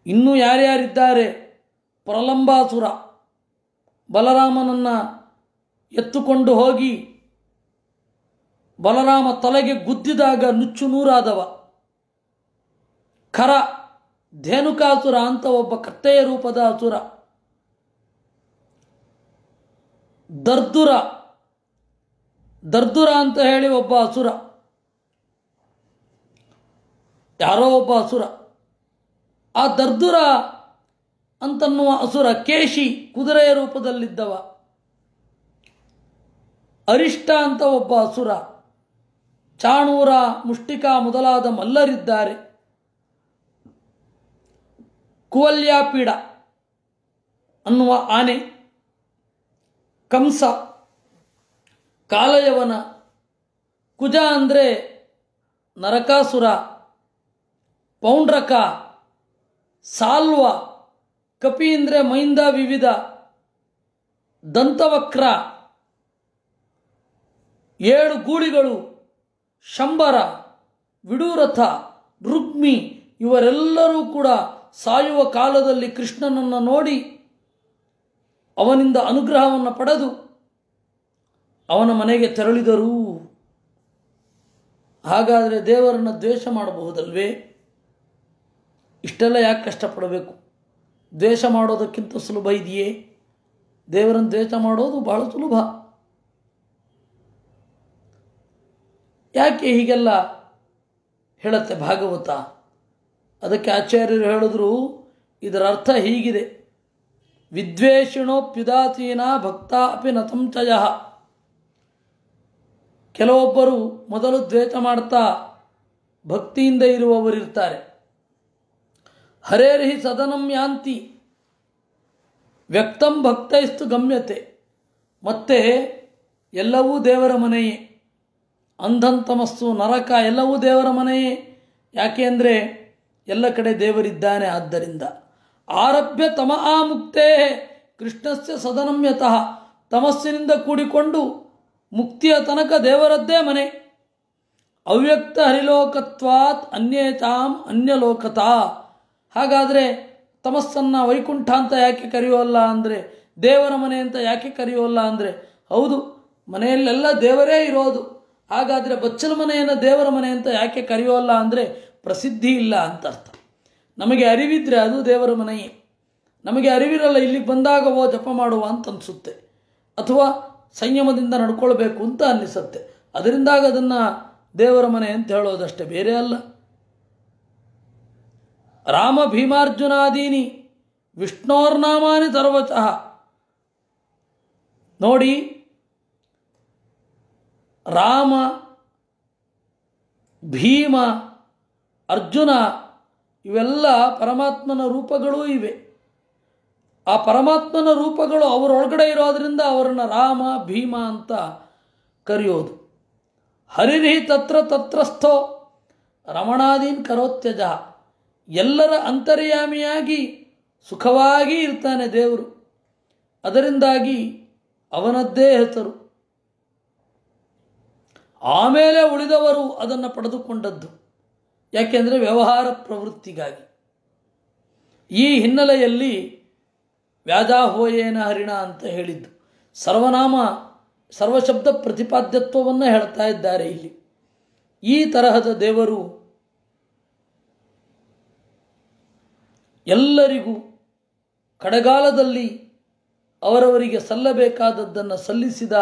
ಇನ್ನೂ ಯಾರ್ಯಾರಿದ್ದಾರೆ? ಪ್ರಲಂಬಾಸುರ ಬಲರಾಮನನ್ನು ಎತ್ತುಕೊಂಡು ಹೋಗಿ ಬಲರಾಮ ತಲೆಗೆ ಗುದ್ದಿದಾಗ ನುಚ್ಚು ನೂರಾದವ. ಖರ ಧೇನುಕಾಸುರ ಅಂತ ಒಬ್ಬ ಕತ್ತೆಯ ರೂಪದ ಅಸುರ. ದರ್ದುರ ಅಂತ ಹೇಳಿ ಒಬ್ಬ ಅಸುರ, ಯಾರೋ ಒಬ್ಬ ಅಸುರ. ಆ ದರ್ದುರ ಅಂತನ್ನುವ ಅಸುರ ಕೇಶಿ, ಕುದುರೆಯ ರೂಪದಲ್ಲಿದ್ದವ. ಅರಿಷ್ಟ ಅಂತ ಒಬ್ಬ ಅಸುರ. ಚಾಣೂರ, ಮುಷ್ಟಿಕಾ ಮೊದಲಾದ ಮಲ್ಲರಿದ್ದಾರೆ. ಕುವಲ್ಯಾಪೀಡ ಅನ್ನುವ ಆನೆ, ಕಂಸ, ಕಾಲಯವನ, ಕುಜ ಅಂದರೆ ನರಕಾಸುರ, ಪೌಂಡ್ರಕ, ಸಾಲ್ವ, ಕಪಿ ಅಂದರೆ ಮೈಂದ ವಿವಿಧ, ದಂತವಕ್ರ, 7 ಗೂಳಿಗಳು, ಶಂಬರ, ವಿಡೂರಥ, ರುಗ್ಮಿ, ಇವರೆಲ್ಲರೂ ಕೂಡ ಸಾಯುವ ಕಾಲದಲ್ಲಿ ಕೃಷ್ಣನನ್ನು ನೋಡಿ ಅವನಿಂದ ಅನುಗ್ರಹವನ್ನು ಪಡೆದು ಅವನ ಮನೆಗೆ ತೆರಳಿದರು. ಹಾಗಾದರೆ ದೇವರನ್ನು ದ್ವೇಷ ಮಾಡಬಹುದಲ್ವೇ? ಇಷ್ಟೆಲ್ಲ ಯಾಕೆ ಕಷ್ಟಪಡಬೇಕು? ದ್ವೇಷ ಮಾಡೋದಕ್ಕಿಂತ ಸುಲಭ ಇದೆಯೇ? ದೇವರನ್ನು ದ್ವೇಷ ಮಾಡೋದು ಬಹಳ ಸುಲಭ. ಯಾಕೆ ಹೀಗೆಲ್ಲ ಹೇಳುತ್ತೆ ಭಾಗವತ? ಅದಕ್ಕೆ ಆಚಾರ್ಯರು ಹೇಳಿದ್ರು, ಇದರ ಅರ್ಥ ಹೀಗಿದೆ: ವಿದ್ವೇಷಿಣೋಪ್ಯುದಾಸೀನ ಭಕ್ತ ಅಪಿ ನತಂಚಯ. ಕೆಲವೊಬ್ಬರು ಮೊದಲು ದ್ವೇಷ ಮಾಡ್ತಾ ಭಕ್ತಿಯಿಂದ ಇರುವವರಿರ್ತಾರೆ. ಹರೇರ್ಹಿ ಸದನಂ ಯಾಂತಿ ವ್ಯಕ್ತಂ ಭಕ್ತೈಸ್ತು ಗಮ್ಯತೆ. ಮತ್ತೆ ಎಲ್ಲವೂ ದೇವರ ಮನೆಯೇ. ಅಂಧಂತಮಸ್ಸು, ನರಕ ಎಲ್ಲವೂ ದೇವರ ಮನೆಯೇ. ಯಾಕೆ ಅಂದರೆ ಎಲ್ಲ ಕಡೆ ದೇವರಿದ್ದಾನೆ. ಆದ್ದರಿಂದ ಆರಭ್ಯ ತಮ ಮುಕ್ತೇ ಕೃಷ್ಣಸ್ಯ ಸದನಮ್ಯತಃ. ತಮಸ್ಸಿನಿಂದ ಕೂಡಿಕೊಂಡು ಮುಕ್ತಿಯ ತನಕ ದೇವರದ್ದೇ ಮನೆ. ಅವ್ಯಕ್ತ ಹರಿಲೋಕತ್ವಾತ್ ಅನ್ಯೇತಾಂ ಅನ್ಯಲೋಕತ. ಹಾಗಾದರೆ ತಮಸ್ಸನ್ನು ವೈಕುಂಠ ಅಂತ ಯಾಕೆ ಕರೆಯೋಲ್ಲ ಅಂದರೆ, ದೇವರ ಮನೆ ಅಂತ ಯಾಕೆ ಕರೆಯೋಲ್ಲ ಅಂದರೆ, ಹೌದು ಮನೆಯಲ್ಲೆಲ್ಲ ದೇವರೇ ಇರೋದು. ಹಾಗಾದರೆ ಬಚ್ಚಲ ಮನೆಯನ್ನು ದೇವರ ಮನೆ ಅಂತ ಯಾಕೆ ಕರೆಯೋಲ್ಲ ಅಂದರೆ, ಪ್ರಸಿದ್ಧಿ ಇಲ್ಲ ಅಂತ ಅರ್ಥ. ನಮಗೆ ಅರಿವಿದ್ರೆ ಅದು ದೇವರ ಮನೆಯೇ. ನಮಗೆ ಅರಿವಿರಲ್ಲ, ಇಲ್ಲಿಗೆ ಬಂದಾಗ ಜಪ ಮಾಡುವ ಅಂತ ಅನಿಸುತ್ತೆ, ಅಥವಾ ಸಂಯಮದಿಂದ ನಡ್ಕೊಳ್ಬೇಕು ಅಂತ ಅನ್ನಿಸುತ್ತೆ. ಅದರಿಂದಾಗ ಅದನ್ನು ದೇವರ ಮನೆ ಅಂತ ಹೇಳೋದಷ್ಟೇ, ಬೇರೆ ಅಲ್ಲ. ರಾಮ ಭೀಮಾರ್ಜುನಾದೀನಿ ವಿಷ್ಣೋರ್ನಾಮಾನಿ ಸರ್ವತಃ. ನೋಡಿ, ರಾಮ, ಭೀಮ, ಅರ್ಜುನ ಇವೆಲ್ಲ ಪರಮಾತ್ಮನ ರೂಪಗಳೂ ಇವೆ. ಆ ಪರಮಾತ್ಮನ ರೂಪಗಳು ಅವರೊಳಗಡೆ ಇರೋದರಿಂದ ಅವರನ್ನು ರಾಮ ಭೀಮ ಅಂತ ಕರೆಯೋದು. ಹರಿರಿ ತತ್ರ ತತ್ರಸ್ಥೋ ರಮಣಾದೀನ್ ಕರೋತ್ಯಜ. ಎಲ್ಲರ ಅಂತರ್ಯಾಮಿಯಾಗಿ ಸುಖವಾಗಿ ಇರ್ತಾನೆ ದೇವರು. ಅದರಿಂದಾಗಿ ಅವನದ್ದೇ ಹೆಸರು. ಆಮೇಲೆ ಉಳಿದವರು ಅದನ್ನು ಪಡೆದುಕೊಂಡದ್ದು. ಯಾಕೆಂದರೆ ವ್ಯವಹಾರ ಪ್ರವೃತ್ತಿಗಾಗಿ. ಈ ಹಿನ್ನೆಲೆಯಲ್ಲಿ ವ್ಯಾಜಾಹೋಯೇನ ಹರಿಣ ಅಂತ ಹೇಳಿದ್ದು ಸರ್ವನಾಮ ಸರ್ವಶಬ್ದ ಪ್ರತಿಪಾದ್ಯತ್ವವನ್ನು ಹೇಳ್ತಾ ಇದ್ದಾರೆ ಇಲ್ಲಿ. ಈ ತರಹದ ದೇವರು ಎಲ್ಲರಿಗೂ ಕಡೆಗಾಲದಲ್ಲಿ ಅವರವರಿಗೆ ಸಲ್ಲಬೇಕಾದದ್ದನ್ನು ಸಲ್ಲಿಸಿದ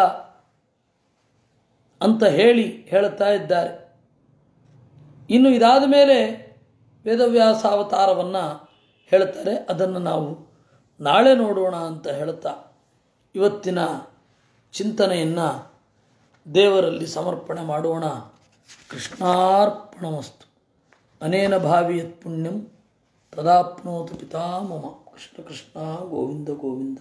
ಅಂತ ಹೇಳ್ತಾ ಇದ್ದಾರೆ. ಇನ್ನು ಇದಾದ ಮೇಲೆ ವೇದವ್ಯಾಸ ಅವತಾರವನ್ನು ಹೇಳ್ತಾರೆ. ಅದನ್ನು ನಾವು ನಾಳೆ ನೋಡೋಣ ಅಂತ ಹೇಳ್ತಾ ಇವತ್ತಿನ ಚಿಂತನೆಯನ್ನು ದೇವರಲ್ಲಿ ಸಮರ್ಪಣೆ ಮಾಡೋಣ. ಕೃಷ್ಣಾರ್ಪಣಮಸ್ತು. ಅನೇನ ಭಾವಿಯತ್ ಪುಣ್ಯಂ ತದಾಪ್ನೋತು ಪಿತಾ ಮಮ. ಕೃಷ್ಣ ಕೃಷ್ಣ ಗೋವಿಂದ ಗೋವಿಂದ.